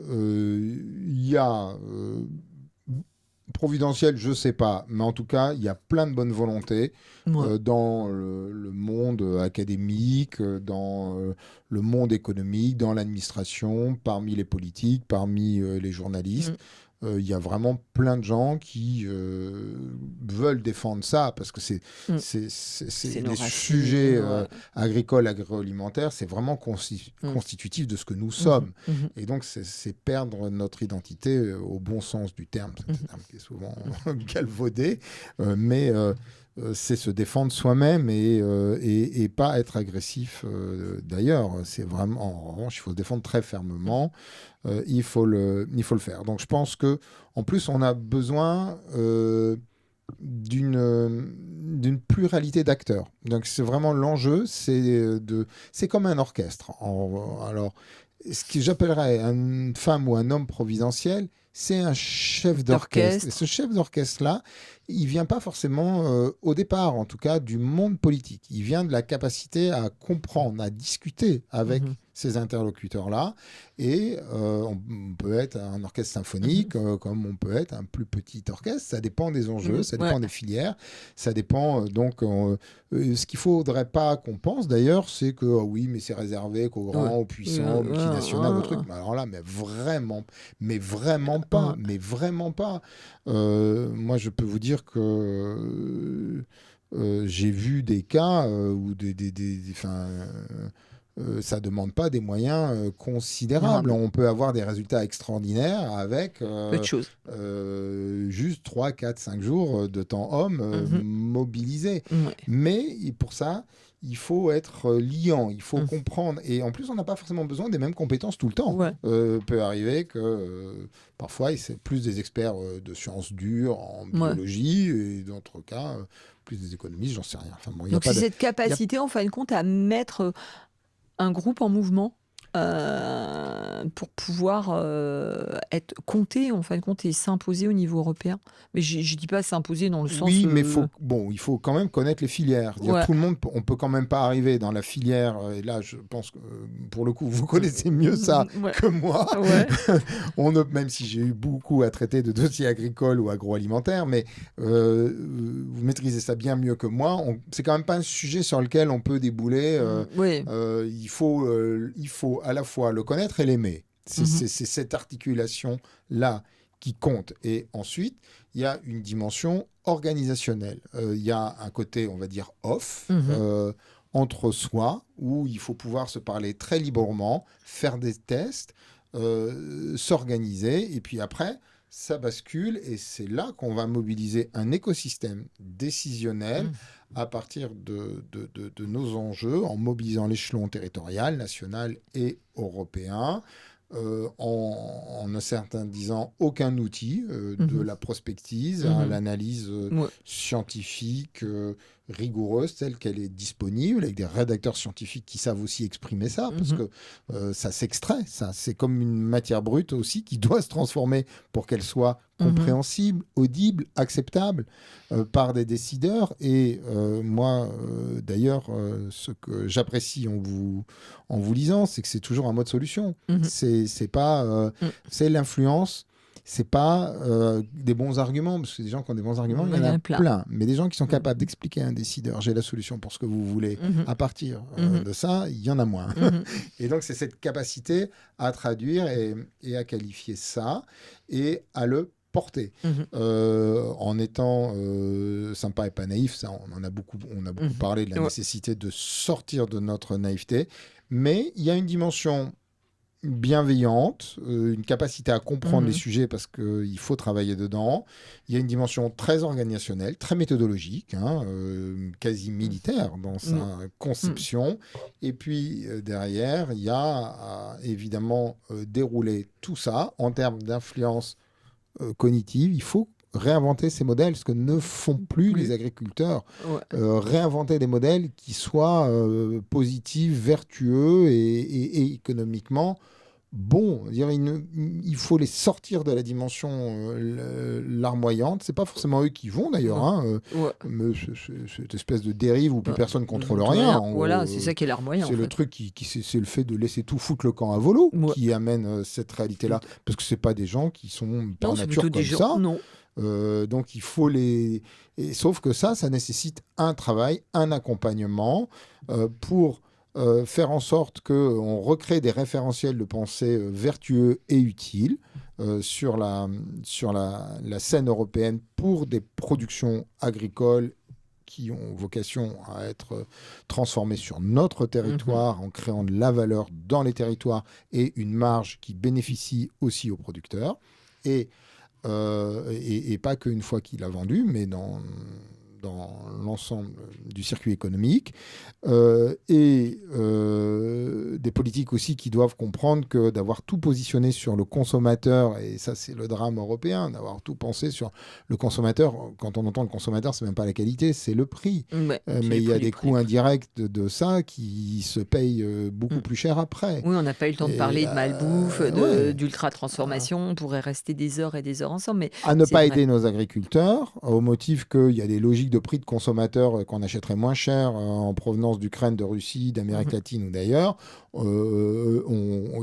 S2: il y a providentiel, je sais pas, mais en tout cas, il y a plein de bonnes volontés
S1: Moi.
S2: dans le monde académique, dans le monde économique, dans l'administration, parmi les politiques, parmi les journalistes.
S1: Mm.
S2: Il y a vraiment plein de gens qui veulent défendre ça parce que
S1: Mm.
S2: c'est
S1: C'est nos
S2: les sujets
S1: racines, ouais.
S2: agricoles, agroalimentaires, c'est vraiment
S1: Mm.
S2: constitutif de ce que nous
S1: Mhm,
S2: sommes.
S1: mhm,
S2: Et donc, c'est perdre notre identité au bon sens du terme. C'est un
S1: mhm.
S2: terme qui est souvent galvaudé, mais c'est se défendre soi-même et pas être agressif d'ailleurs. C'est vraiment, en revanche, il faut se défendre très fermement. Il faut le faire. Donc, je pense que en plus, on a besoin d'une pluralité d'acteurs. Donc c'est vraiment l'enjeu, c'est comme un orchestre. Alors ce que j'appellerais une femme ou un homme providentiel, c'est un chef d'orchestre. Et ce
S1: D'orchestre.
S2: chef d'orchestre-là, il vient pas forcément au départ, en tout cas, du monde politique. Il vient de la capacité à comprendre, à discuter avec
S1: Mhm,
S2: ces interlocuteurs-là. Et on peut être un orchestre
S1: mhm,
S2: symphonique, comme on peut être un plus petit orchestre. Ça dépend des enjeux,
S1: mhm.
S2: ça
S1: Ouais.
S2: dépend des filières, ça dépend ce qu'il faudrait pas qu'on pense d'ailleurs, c'est que oui, mais c'est réservé qu'aux
S1: Ouais.
S2: grands, aux puissants, aux multinationales, aux trucs.
S1: Ouais.
S2: Mais alors là, mais vraiment pas,
S1: Ouais.
S2: mais vraiment pas. Moi, je peux vous dire que j'ai vu des cas où enfin, ça demande pas des moyens considérables.
S1: Admirable.
S2: On peut avoir des résultats extraordinaires avec
S1: Peu de choses.
S2: juste 3, 4, 5 jours de temps homme
S1: Mhm.
S2: mobilisé.
S1: Ouais.
S2: Mais pour ça, il faut être liant, il faut
S1: Mmh.
S2: comprendre. Et en plus, on n'a pas forcément besoin des mêmes compétences tout le temps.
S1: Ouais.
S2: Peut arriver que parfois, c'est plus des experts de sciences dures, en
S1: Ouais.
S2: biologie, et d'autres cas, plus des économistes, j'en sais rien. Enfin bon, il y a
S1: Donc
S2: pas
S1: c'est
S2: de...
S1: cette
S2: il y a-
S1: capacité, en fin de compte, à mettre, un groupe en mouvement, pour pouvoir, être compté, en fin de compte et s'imposer au niveau européen. Mais je dis pas s'imposer dans le sens,
S2: Oui, mais bon, il faut quand même connaître les filières. Dire,
S1: ouais.
S2: tout le monde, on peut quand même pas arriver dans la filière. Et là, je pense que pour le coup, vous
S1: Mmh,
S2: connaissez mieux ça
S1: ouais.
S2: que moi.
S1: Ouais.
S2: Même si j'ai eu beaucoup à traiter de dossiers agricoles ou agroalimentaires, mais vous maîtrisez ça bien mieux que moi. C'est quand même pas un sujet sur lequel on peut débouler.
S1: Oui.
S2: Il faut à la fois le connaître et l'aimer.
S1: Mmh.
S2: C'est cette articulation-là qui compte. Et ensuite, il y a une dimension organisationnelle. Il y a un côté, on va dire, off,
S1: Mmh.
S2: entre soi, où il faut pouvoir se parler très librement, faire des tests, s'organiser, et puis après, ça bascule, et c'est là qu'on va mobiliser un écosystème décisionnel
S1: Mmh.
S2: à partir de nos enjeux, en mobilisant l'échelon territorial, national et européen, en ne certains disant aucun outil, de
S1: Mmh.
S2: la prospective à
S1: Mmh.
S2: l'analyse
S1: Ouais.
S2: scientifique rigoureuse telle qu'elle est disponible, avec des rédacteurs scientifiques qui savent aussi exprimer ça, parce
S1: Mmh.
S2: que ça s'extrait, ça c'est comme une matière brute aussi qui doit se transformer pour qu'elle soit
S1: Mmh.
S2: compréhensible, audible, acceptable par des décideurs. Et moi, d'ailleurs, ce que j'apprécie en vous lisant, c'est que c'est toujours un mode solution.
S1: Mmh.
S2: C'est pas,
S1: Mmh.
S2: c'est l'influence. C'est pas des bons arguments, parce que des gens qui ont des bons arguments, il y
S1: Ouais,
S2: en
S1: il y en
S2: a
S1: a plein.
S2: plein. Mais des gens qui sont
S1: Mmh.
S2: capables d'expliquer à un décideur, j'ai la solution pour ce que vous voulez,
S1: Mmh.
S2: à partir
S1: Mmh.
S2: de ça, il y en a moins.
S1: Mmh.
S2: Et donc, c'est cette capacité à traduire et à qualifier ça et à le porter.
S1: Mmh.
S2: En étant sympa et pas naïf, ça, on a beaucoup
S1: Mmh.
S2: parlé de la
S1: Ouais.
S2: nécessité de sortir de notre naïveté, mais il y a une dimension bienveillante, une capacité à comprendre les
S1: Mmh.
S2: sujets parce qu'il faut travailler dedans. Il y a une dimension très organisationnelle, très méthodologique, hein, quasi militaire dans sa
S1: Mmh.
S2: conception. Et puis derrière, il y a évidemment dérouler tout ça en termes d'influence cognitive. Il faut réinventer ces modèles, ce que ne font plus les
S1: Plus.
S2: agriculteurs.
S1: Ouais.
S2: Réinventer des modèles qui soient positifs, vertueux et économiquement bons. Dire, il faut les sortir de la dimension larmoyante. C'est pas forcément eux qui vont d'ailleurs,
S1: Non.
S2: hein,
S1: Ouais.
S2: mais cette espèce de dérive où plus
S1: Bah,
S2: personne
S1: nous
S2: contrôle
S1: autres,
S2: rien.
S1: rien.
S2: En
S1: Voilà,
S2: gros,
S1: c'est ça qui est larmoyant, en
S2: c'est le
S1: fait.
S2: truc c'est le fait de laisser tout foutre le camp à volo
S1: Ouais.
S2: qui amène cette réalité-là. Parce que c'est pas des gens qui sont par
S1: Non, c'est plutôt
S2: nature
S1: des
S2: comme
S1: gens.
S2: ça.
S1: Non.
S2: Donc il faut sauf que ça nécessite un travail, un accompagnement pour faire en sorte qu'on recrée des référentiels de pensée vertueux et utiles sur la scène européenne pour des productions agricoles qui ont vocation à être transformées sur notre
S1: Mmh.
S2: territoire en créant de la valeur dans les territoires et une marge qui bénéficie aussi aux producteurs. Et pas qu'une fois qu'il a vendu, mais dans l'ensemble du circuit économique. Des politiques aussi qui doivent comprendre que d'avoir tout positionné sur le consommateur, et ça c'est le drame européen, d'avoir tout pensé sur le consommateur, quand on entend le consommateur, c'est même pas la qualité, c'est le prix.
S1: Ouais, c'est
S2: Mais
S1: les
S2: il y a
S1: prix, les
S2: des
S1: prix,
S2: coûts
S1: les prix.
S2: indirects de ça qui se payent beaucoup
S1: Mmh.
S2: plus cher après.
S1: Oui, on n'a pas eu le temps de
S2: Et
S1: parler de malbouffe,
S2: ouais.
S1: d'ultra-transformation. On pourrait rester des heures et des heures ensemble, mais
S2: À ne
S1: c'est
S2: pas
S1: vrai.
S2: aider nos agriculteurs, au motif qu'il y a des logiques de prix de consommateurs qu'on achèterait moins cher en provenance d'Ukraine, de Russie, d'Amérique
S1: Mmh.
S2: latine ou d'ailleurs.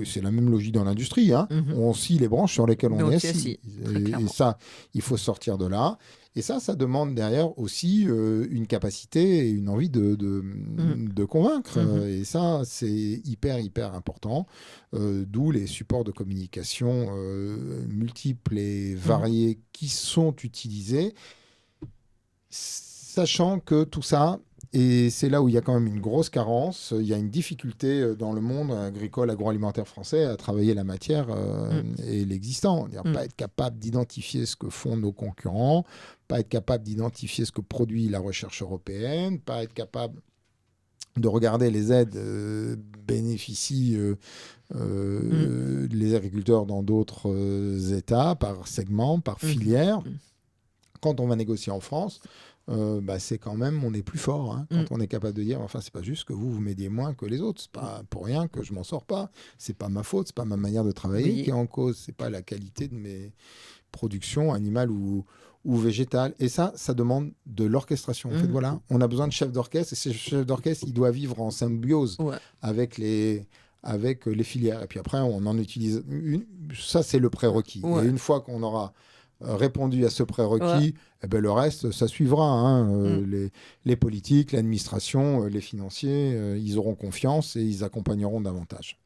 S2: C'est la même logique dans l'industrie, hein.
S1: Mmh.
S2: On scie les branches sur lesquelles on est
S1: Donc c'est
S2: assis.
S1: assis, très
S2: Et
S1: clairement.
S2: ça, il faut sortir de là. Et ça demande derrière aussi une capacité et une envie
S1: Mmh.
S2: de convaincre.
S1: Mmh.
S2: Et ça, c'est hyper, hyper important. D'où les supports de communication multiples et
S1: Mmh.
S2: variés qui sont utilisés, sachant que tout ça, et c'est là où il y a quand même une grosse carence, il y a une difficulté dans le monde agricole, agroalimentaire français à travailler la matière
S1: Mmh.
S2: et l'existant. C'est-à-dire
S1: Mmh.
S2: pas être capable d'identifier ce que font nos concurrents, pas être capable d'identifier ce que produit la recherche européenne, pas être capable de regarder les aides bénéficient les agriculteurs dans d'autres États, par segment, par filière. Quand on va négocier en France, c'est quand même, on est plus fort. Quand on est capable de dire, enfin, c'est pas juste que vous m'aidiez moins que les autres. C'est pas pour rien que je m'en sors pas. C'est pas ma faute. C'est pas ma manière de travailler qui est en cause. C'est pas la qualité de mes productions animales ou végétales. Et ça demande de l'orchestration. En fait, voilà, on a besoin de chefs d'orchestre. Et ces chefs d'orchestre, ils doivent vivre en symbiose avec les filières. Et puis après, on en utilise ça, c'est le prérequis. Et une fois qu'on aura répondu à ce prérequis, le reste, ça suivra. Les politiques, l'administration, les financiers, ils auront confiance et ils accompagneront davantage.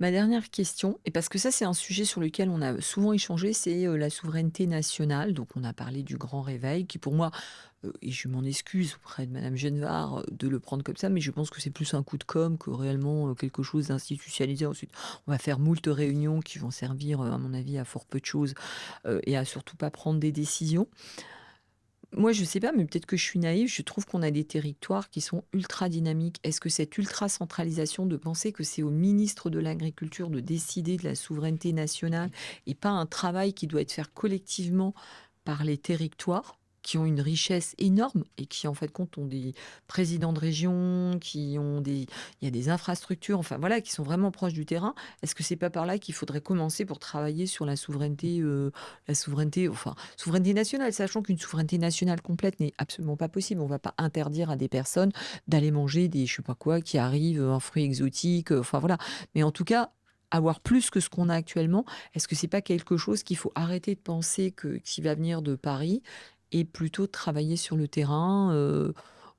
S1: Ma dernière question, et parce que ça c'est un sujet sur lequel on a souvent échangé, c'est la souveraineté nationale. Donc on a parlé du grand réveil, qui pour moi, et je m'en excuse auprès de Madame Genevard de le prendre comme ça, mais je pense que c'est plus un coup de com' que réellement quelque chose d'institutionnalisé. Ensuite, on va faire moult réunions qui vont servir, à mon avis, à fort peu de choses et à surtout pas prendre des décisions. Moi, je sais pas, mais peut-être que je suis naïve, je trouve qu'on a des territoires qui sont ultra dynamiques. Est-ce que cette ultra centralisation de penser que c'est au ministre de l'Agriculture de décider de la souveraineté nationale et pas un travail qui doit être fait collectivement par les territoires qui ont une richesse énorme et qui, en fait, compte, ont des présidents de région, il y a des infrastructures, enfin voilà, qui sont vraiment proches du terrain. Est-ce que c'est pas par là qu'il faudrait commencer pour travailler sur la souveraineté nationale, sachant qu'une souveraineté nationale complète n'est absolument pas possible. On va pas interdire à des personnes d'aller manger des je sais pas quoi qui arrivent, un fruit exotique, enfin voilà. Mais en tout cas, avoir plus que ce qu'on a actuellement, est-ce que c'est pas quelque chose qu'il faut arrêter de penser qui va venir de Paris et plutôt travailler sur le terrain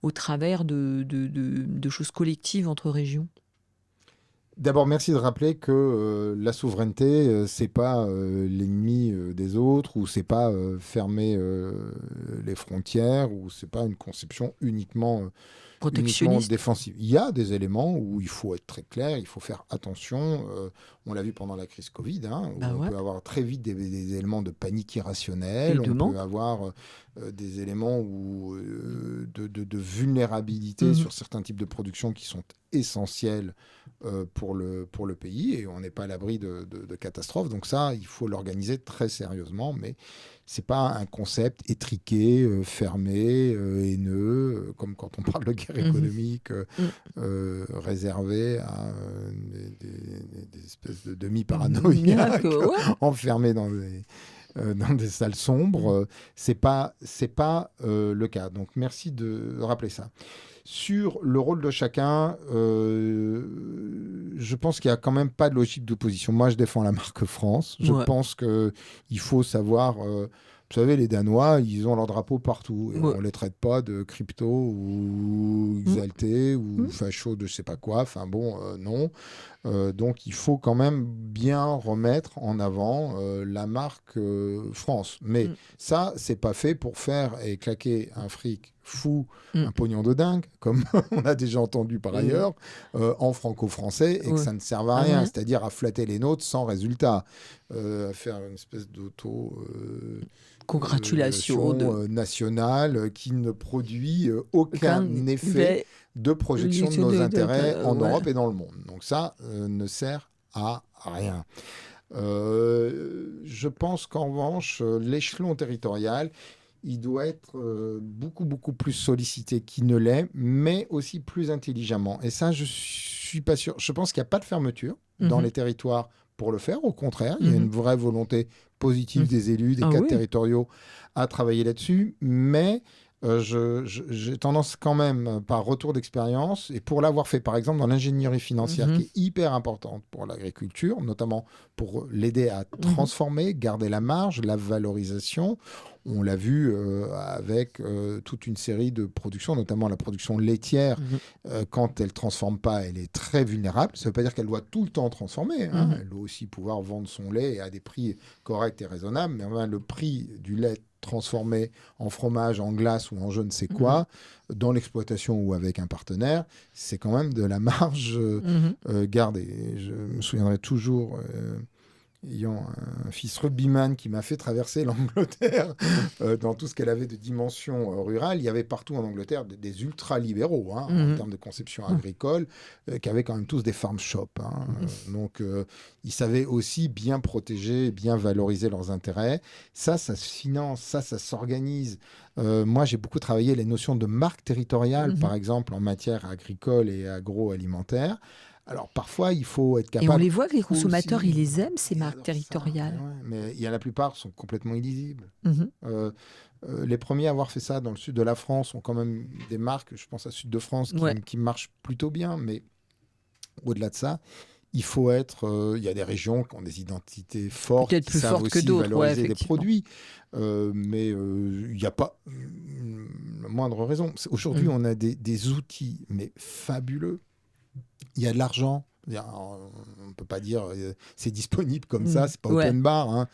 S1: au travers de choses collectives entre régions?
S2: D'abord, merci de rappeler que la souveraineté, c'est pas l'ennemi des autres, ou c'est pas fermer les frontières, ou c'est pas une conception uniquement
S1: Protectionniste.
S2: défensive. Il y a des éléments où il faut être très clair, il faut faire attention. On l'a vu pendant la crise Covid, où on peut avoir très vite des éléments de panique irrationnelle. On peut avoir des éléments de vulnérabilité sur certains types de productions qui sont essentiels pour le pays, et on n'est pas à l'abri de catastrophes. Donc ça, il faut l'organiser très sérieusement, mais c'est pas un concept étriqué, fermé, haineux, comme quand on parle de guerre économique réservé à des espèces de demi-paranoïaques enfermés dans des salles sombres. C'est pas le cas. Donc merci de rappeler ça. Sur le rôle de chacun, je pense qu'il n'y a quand même pas de logique d'opposition. Moi, je défends la marque France. Je pense qu'il faut savoir... vous savez, les Danois, ils ont leur drapeau partout. Et on ne les traite pas de crypto ou exaltés ou facho de je ne sais pas quoi. Enfin bon, non. Donc il faut quand même bien remettre en avant la marque France. Mais ça, c'est pas fait pour faire et claquer un fric fou, un pognon de dingue, comme on a déjà entendu par ailleurs, en franco-français, et que ça ne serve à rien, c'est-à-dire à flatter les nôtres sans résultat, à faire une espèce
S1: congratulation
S2: nationale qui ne produit aucun effet de projection de nos intérêts en Europe et dans le monde. Donc ça ne sert à rien. Je pense qu'en revanche, l'échelon territorial, il doit être beaucoup, beaucoup plus sollicité qu'il ne l'est, mais aussi plus intelligemment. Et ça, je suis pas sûr. Je pense qu'il n'y a pas de fermeture dans les territoires pour le faire. Au contraire, il y a une vraie volonté positive des élus, des cadres territoriaux à travailler là-dessus. Mais j'ai tendance quand même, par retour d'expérience, et pour l'avoir fait par exemple dans l'ingénierie financière, qui est hyper importante pour l'agriculture, notamment pour l'aider à transformer, garder la marge, la valorisation. On l'a vu avec toute une série de productions, notamment la production laitière. Quand elle ne transforme pas, elle est très vulnérable. Ça ne veut pas dire qu'elle doit tout le temps transformer. Elle doit aussi pouvoir vendre son lait à des prix corrects et raisonnables. Mais le prix du lait transformé en fromage, en glace ou en je ne sais quoi, dans l'exploitation ou avec un partenaire, c'est quand même de la marge gardée. Je me souviendrai toujours ayant un fils rugbyman qui m'a fait traverser l'Angleterre dans tout ce qu'elle avait de dimension rurale, il y avait partout en Angleterre des ultra-libéraux en
S1: Mhm.
S2: termes de conception agricole, qui avaient quand même tous des farm shops. Donc, ils savaient aussi bien protéger, bien valoriser leurs intérêts. Ça se finance, ça s'organise. Moi, j'ai beaucoup travaillé les notions de marque territoriale,
S1: Mhm.
S2: par exemple, en matière agricole et agroalimentaire. Alors parfois, il faut être
S1: Et on
S2: capable
S1: les voit que les consommateurs,
S2: aussi.
S1: ils les aiment, ces
S2: Ils
S1: marques
S2: adorent ça.
S1: territoriales.
S2: Mais il y a la plupart sont complètement illisibles.
S1: Mhm.
S2: Euh, les premiers à avoir fait ça dans le sud de la France ont quand même des marques, je pense à Sud de France,
S1: Ouais,
S2: qui marchent plutôt bien. Mais au-delà de ça, il faut être. Il y a des régions qui ont des identités fortes,
S1: peut-être
S2: qui
S1: plus
S2: savent
S1: forte que
S2: aussi
S1: d'autres, ouais,
S2: valoriser des
S1: effectivement.
S2: produits. Mais il n'y a pas la moindre raison. Aujourd'hui,
S1: Mhm.
S2: on a des outils, mais fabuleux. Il y a de l'argent. On ne peut pas dire c'est disponible comme ça,
S1: Mhm.
S2: c'est pas
S1: Ouais.
S2: open bar,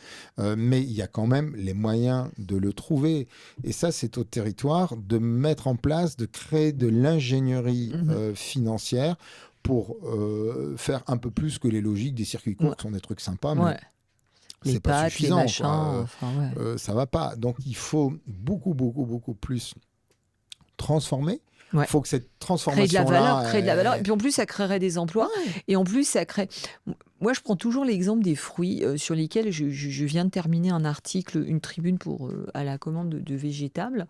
S2: mais il y a quand même les moyens de le trouver. Et ça, c'est au territoire de mettre en place, de créer de l'ingénierie
S1: Mhm.
S2: financière pour faire un peu plus que les logiques des circuits
S1: Ouais.
S2: courts, qui sont des trucs sympas, mais
S1: Ouais. Les
S2: c'est pas
S1: pâtes, les
S2: suffisant,
S1: machins,
S2: quoi.
S1: enfin, ouais.
S2: Ça va pas. Donc il faut beaucoup, beaucoup, beaucoup plus transformer. Il
S1: Ouais.
S2: faut que cette transformation-là,
S1: Créer de la valeur. Et puis en plus, ça créerait des emplois.
S2: ouais.
S1: Et en plus, ça crée. Moi, je prends toujours l'exemple des fruits sur lesquels je viens de terminer un article, une tribune pour à la commande de végétables.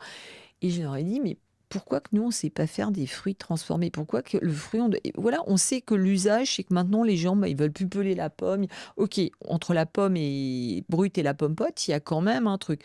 S1: Et je leur ai dit, mais pourquoi que nous, on ne sait pas faire des fruits transformés? Pourquoi que le fruit, et voilà, on sait que l'usage, c'est que maintenant, les gens, bah, ils veulent plus peler la pomme. Ok, entre la pomme brute et la pomme pote, il y a quand même un truc.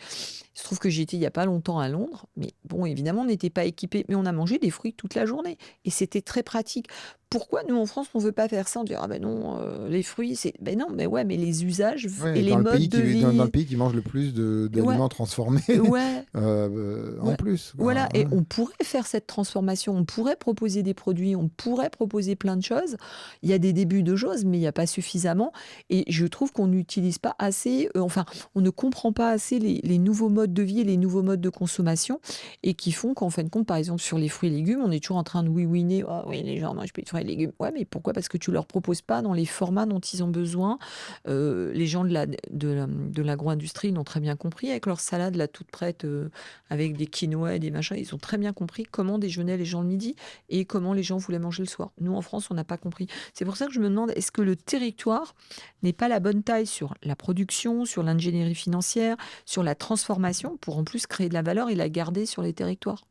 S1: Il se trouve que j'étais il n'y a pas longtemps à Londres, mais bon, évidemment, on n'était pas équipés, mais on a mangé des fruits toute la journée. Et c'était très pratique. Pourquoi nous, en France, on ne veut pas faire ça? On dit, ah ben non, les fruits, c'est... Ben non, mais ouais, mais les usages et
S2: Ouais,
S1: les modes de
S2: dans le
S1: vie...
S2: pays qui mange le plus
S1: Ouais,
S2: d'aliments transformés
S1: ouais,
S2: en
S1: ouais.
S2: plus, quoi.
S1: Voilà, et on pourrait faire cette transformation, on pourrait proposer des produits, on pourrait proposer plein de choses. Il y a des débuts de choses, mais il n'y a pas suffisamment. Et je trouve qu'on n'utilise pas assez, enfin, on ne comprend pas assez les nouveaux modes de vie et les nouveaux modes de consommation, et qui font qu'en fin de compte, par exemple, sur les fruits et légumes, on est toujours en train de oui-winer. Ah oui, les gens mangent plus de fruits et légumes. Ouais, mais pourquoi? Parce que tu leur proposes pas dans les formats dont ils ont besoin. Les gens de l'agro-industrie l'ont très bien compris avec leur salade là toute prête. Avec des quinoa et des machins. Ils ont très bien compris comment déjeunaient les gens le midi et comment les gens voulaient manger le soir. Nous, en France, on n'a pas compris. C'est pour ça que je me demande, est-ce que le territoire n'est pas la bonne taille sur la production, sur l'ingénierie financière, sur la transformation, pour en plus créer de la valeur et la garder sur les territoires?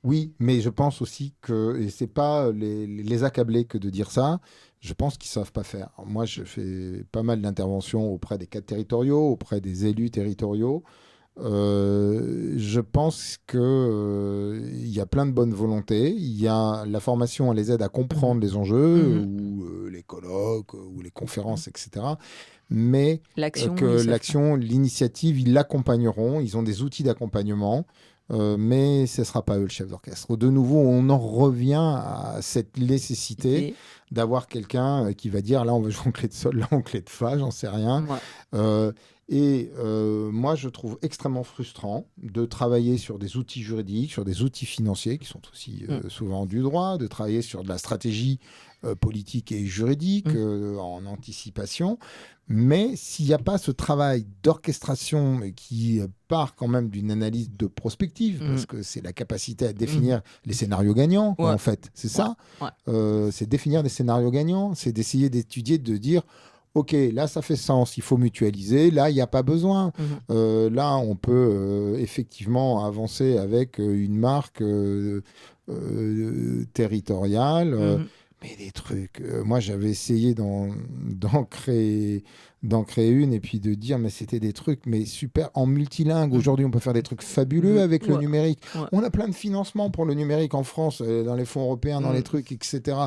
S2: Oui, mais je pense aussi que, et c'est pas les accabler que de dire ça, je pense qu'ils savent pas faire. Moi, je fais pas mal d'interventions auprès des cadres territoriaux, auprès des élus territoriaux. Je pense que, il y a plein de bonnes volontés. Il y a la formation, elle les aide à
S1: Mhm.
S2: comprendre les enjeux,
S1: Mhm.
S2: ou les colloques, ou les
S1: Mhm.
S2: conférences, etc. Mais que
S1: L'action, ils savent pas.
S2: l'action, l'initiative, ils l'accompagneront. Ils ont des outils d'accompagnement, mais ce ne sera pas eux le chef d'orchestre. De nouveau, on en revient à cette nécessité
S1: Idée.
S2: d'avoir quelqu'un qui va dire là on veut jouer en clé de sol, là en clé de fa, j'en sais rien.
S1: Ouais.
S2: Euh, Moi, je trouve extrêmement frustrant de travailler sur des outils juridiques, sur des outils financiers qui sont aussi
S1: Mm.
S2: souvent du droit, de travailler sur de la stratégie politique et juridique
S1: Mm.
S2: en anticipation. Mais s'il n'y a pas ce travail d'orchestration qui part quand même d'une analyse de prospective,
S1: Mm.
S2: parce que c'est la capacité à
S1: Mm.
S2: définir les scénarios gagnants, quoi,
S1: Ouais.
S2: en fait. C'est
S1: Ouais.
S2: ça.
S1: Ouais.
S2: C'est définir des scénarios gagnants, c'est d'essayer d'étudier, de dire, OK, là, ça fait sens, il faut mutualiser, là, il n'y a pas besoin.
S1: Mhm.
S2: Là, on peut effectivement avancer avec une marque territoriale.
S1: Mhm.
S2: Mais des trucs, moi j'avais essayé d'en créer une et puis de dire, mais c'était des trucs, mais super en multilingue.
S1: Mhm.
S2: Aujourd'hui, on peut faire des trucs fabuleux
S1: Mhm.
S2: avec le
S1: Ouais.
S2: numérique.
S1: Ouais.
S2: On a plein de financements pour le numérique en France, dans les fonds européens, dans les
S1: Mm.
S2: trucs, etc.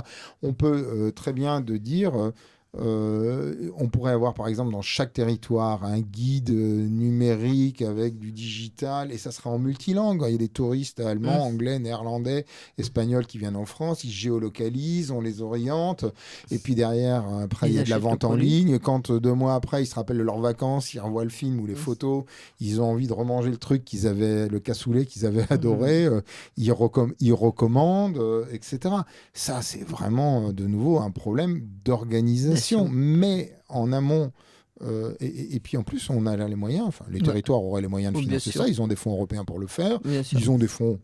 S2: On peut très bien de dire, on pourrait avoir par exemple dans chaque territoire un guide numérique avec du digital et ça sera en multilangue. Il y a des touristes
S1: Mm.
S2: allemands, anglais, néerlandais, espagnols qui viennent en France, ils géolocalisent, on les oriente et puis derrière, après, il
S1: Ils
S2: y a de la
S1: achètent le
S2: vente en
S1: produit.
S2: ligne. Quand 2 mois après, ils se rappellent de leurs vacances, ils revoient le film ou les
S1: Mm.
S2: photos, ils ont envie de remanger le truc qu'ils avaient, le cassoulet qu'ils avaient
S1: Mhm.
S2: adoré, ils recommandent, etc. Ça, c'est vraiment de nouveau un problème d'organisation.
S1: Nation.
S2: Mais en amont, Et puis en plus, on a là les moyens, enfin les
S1: Ouais.
S2: territoires auraient les moyens de
S1: Oh, bien
S2: financer ça,
S1: sûr,
S2: ils ont des fonds européens pour le faire,
S1: bien sûr.
S2: ils ont des fonds,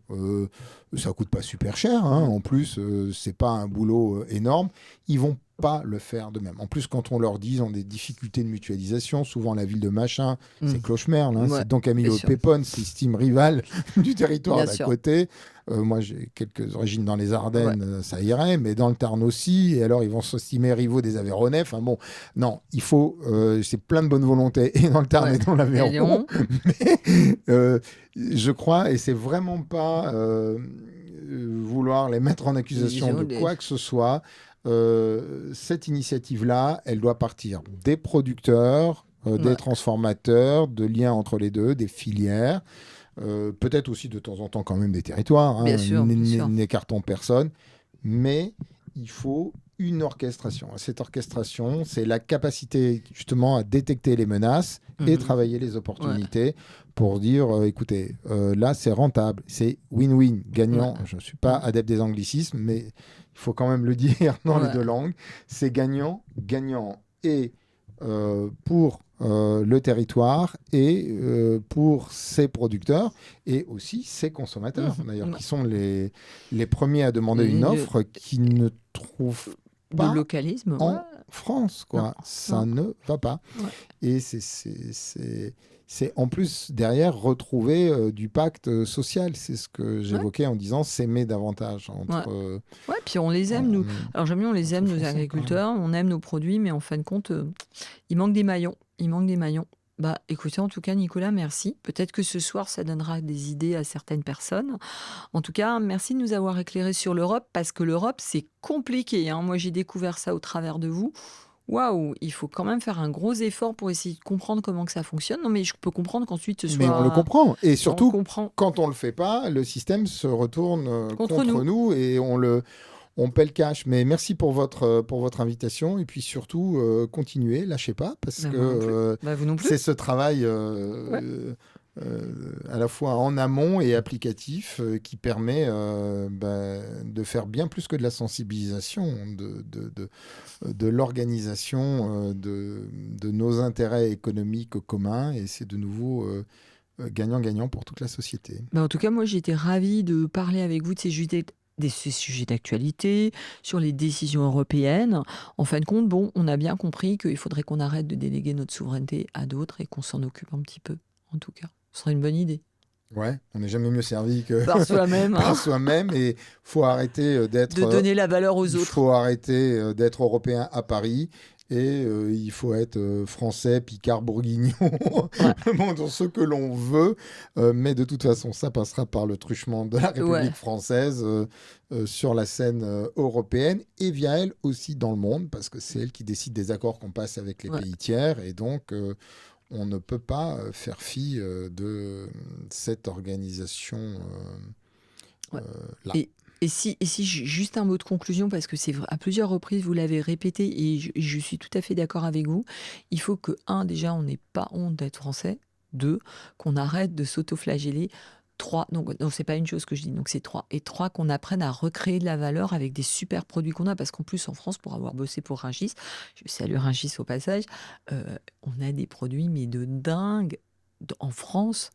S2: ça coûte pas super cher, hein, en plus, c'est pas un boulot énorme, ils vont pas le faire de même. En plus, quand on leur dit, ils ont des difficultés de mutualisation, souvent la ville de Machin, c'est
S1: Mm.
S2: Clochemerle, hein,
S1: Ouais,
S2: c'est Don
S1: bien
S2: Camillo
S1: sûr,
S2: Pépone, c'est estime rival du territoire
S1: bien
S2: d'à
S1: sûr.
S2: côté. Moi, j'ai quelques origines dans les
S1: Ouais.
S2: Ardennes, ça irait, mais dans le Tarn aussi, et alors ils vont s'estimer rivaux des Aveyronais. Enfin bon, non, il faut, c'est plein de bonne volonté, et dans le Tarn
S1: Ouais.
S2: et dans
S1: Et
S2: l'Aveyron,
S1: Léon,
S2: mais je crois, et c'est vraiment pas vouloir les mettre en accusation
S1: disons,
S2: de quoi que ce soit, cette initiative-là, elle doit partir des producteurs, des
S1: ouais.
S2: transformateurs, de liens entre les deux, des filières, peut-être aussi de temps en temps quand même des territoires,
S1: Bien
S2: hein,
S1: sûr, bien sûr.
S2: n'écartons personne, mais il faut une orchestration. Cette orchestration, c'est la capacité justement à détecter les menaces et
S1: Mhm.
S2: travailler les
S1: Ouais.
S2: opportunités pour dire, écoutez, là c'est rentable, c'est win-win,
S1: Ouais.
S2: gagnant. Je ne suis pas
S1: Mm.
S2: adepte des anglicismes, mais il faut quand même le dire dans les
S1: Ouais.
S2: deux langues, c'est gagnant, gagnant. Et pour le territoire et pour ses producteurs et aussi ses consommateurs,
S1: Mhm.
S2: d'ailleurs,
S1: Ouais.
S2: qui sont les premiers à demander une
S1: Le,
S2: offre qui ne trouvent
S1: de
S2: pas
S1: localisme, ouais.
S2: en France,
S1: Non,
S2: quoi. Ça
S1: non.
S2: ne va pas.
S1: Ouais.
S2: Et c'est en plus derrière retrouver du pacte social. C'est ce que
S1: Ouais.
S2: j'évoquais en disant s'aimer davantage
S1: Ouais.
S2: entre,
S1: Ouais, puis on les aime, nous. Alors j'aime bien, on les
S2: entre
S1: aime, nos
S2: Français, quoi.
S1: agriculteurs, on aime nos produits, mais en fin de compte, il manque des maillons. Il manque des maillons. Bah, écoutez, en tout cas, Nicolas, merci. Peut-être que ce soir, ça donnera des idées à certaines personnes. En tout cas, merci de nous avoir éclairés sur l'Europe, parce que l'Europe, c'est compliqué, hein. Moi, j'ai découvert ça au travers de vous. Waouh, il faut quand même faire un gros effort pour essayer de comprendre comment que ça fonctionne. Non, mais je peux comprendre qu'ensuite ce
S2: Mais on le
S1: soit...
S2: comprend. Et
S1: On le
S2: surtout,
S1: comprend
S2: quand on le fait pas, le système se retourne
S1: contre
S2: contre
S1: nous.
S2: nous et on paie le cash. Mais merci pour votre invitation. Et puis surtout, continuez, lâchez pas, parce
S1: Ben,
S2: que
S1: moi non plus. Ben, vous non plus.
S2: c'est ce travail
S1: Ouais.
S2: à la fois en amont et applicatif qui permet de faire bien plus que de la sensibilisation, de l'organisation de nos intérêts économiques communs. Et c'est de nouveau gagnant-gagnant pour toute la société.
S1: Ben, en tout cas, moi, j'étais ravie de parler avec vous de ces sujets d'actualité, sur les décisions européennes. En fin de compte, bon, on a bien compris qu'il faudrait qu'on arrête de déléguer notre souveraineté à d'autres et qu'on s'en occupe un petit peu, en tout cas. Ce serait une bonne idée.
S2: Ouais, on n'est jamais mieux servi que
S1: Par soi-même,
S2: par
S1: hein,
S2: soi-même et faut arrêter
S1: de donner la valeur aux
S2: il
S1: autres.
S2: faut arrêter d'être européen à Paris et il faut être français, picard, bourguignon,
S1: Ouais,
S2: bon, dans ce que l'on veut, mais de toute façon, ça passera par le truchement de la
S1: ouais,
S2: République française sur la scène européenne et via elle aussi dans le monde, parce que c'est elle qui décide des accords qu'on passe avec les
S1: ouais,
S2: pays tiers et donc on ne peut pas faire fi de cette organisation
S1: ouais.
S2: là.
S1: Juste un mot de conclusion, parce que c'est vrai, à plusieurs reprises, vous l'avez répété, et je suis tout à fait d'accord avec vous. Il faut que, un, déjà, on n'ait pas honte d'être français. Deux, qu'on arrête de s'autoflageller. Trois, donc, non, c'est pas une chose que je dis, donc c'est trois. Et trois, qu'on apprenne à recréer de la valeur avec des super produits qu'on a, parce qu'en plus, en France, pour avoir bossé pour Rungis, je salue Rungis au passage, on a des produits, mais de dingue en France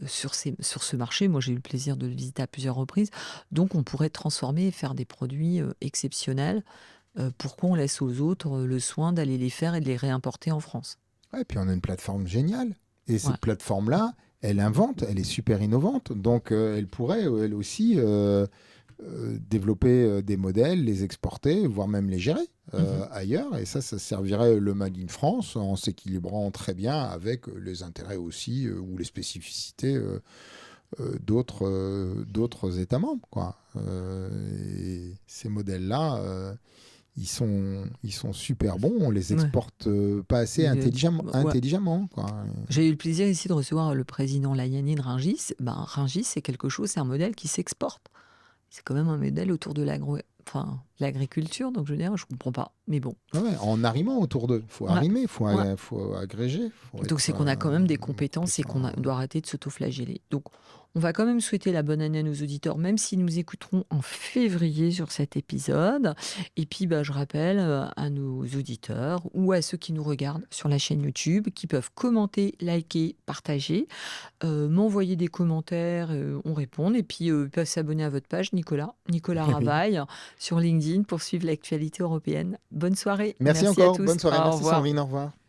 S1: sur ce marché. Moi, j'ai eu le plaisir de le visiter à plusieurs reprises. Donc, on pourrait transformer et faire des produits exceptionnels. Pourquoi on laisse aux autres le soin d'aller les faire et de les réimporter en France?
S2: Ouais, et puis on a une plateforme géniale. Et
S1: Ouais,
S2: cette plateforme-là, elle invente, elle est super innovante. Donc elle pourrait, elle aussi, développer des modèles, les exporter, voire même les gérer
S1: mhm.
S2: ailleurs. Et ça servirait le Made in France en s'équilibrant très bien avec les intérêts aussi ou les spécificités d'autres États membres, quoi. Et ces modèles-là, ils sont super bons, on les
S1: Ouais.
S2: exporte pas assez
S1: Mais, ouais.
S2: intelligemment, quoi.
S1: J'ai eu le plaisir ici de recevoir le président Layani de Rungis. Ben, Rungis, c'est quelque chose, c'est un modèle qui s'exporte. C'est quand même un modèle autour de l'agro. Enfin, l'agriculture, donc je veux dire, je comprends pas. Mais bon.
S2: Ouais, en arrimant autour d'eux. Il faut
S1: Ouais,
S2: arrimer,
S1: ouais.
S2: faut agréger, faut
S1: Donc
S2: être
S1: c'est qu'on a quand même des compétences et qu'on
S2: compétent.
S1: doit arrêter de s'autoflageller. Donc on va quand même souhaiter la bonne année à nos auditeurs, même s'ils nous écouteront en février sur cet épisode. Et puis bah, je rappelle à nos auditeurs ou à ceux qui nous regardent sur la chaîne YouTube, qui peuvent commenter, liker, partager, m'envoyer des commentaires, on répond. Et puis ils peuvent s'abonner à votre page, Nicolas
S2: Oui.
S1: Rabaille, sur LinkedIn pour suivre l'actualité européenne. Bonne soirée,
S2: Merci
S1: merci à
S2: encore,
S1: tous,
S2: bonne soirée.
S1: au
S2: Merci
S1: revoir.
S2: Sandrine, au revoir.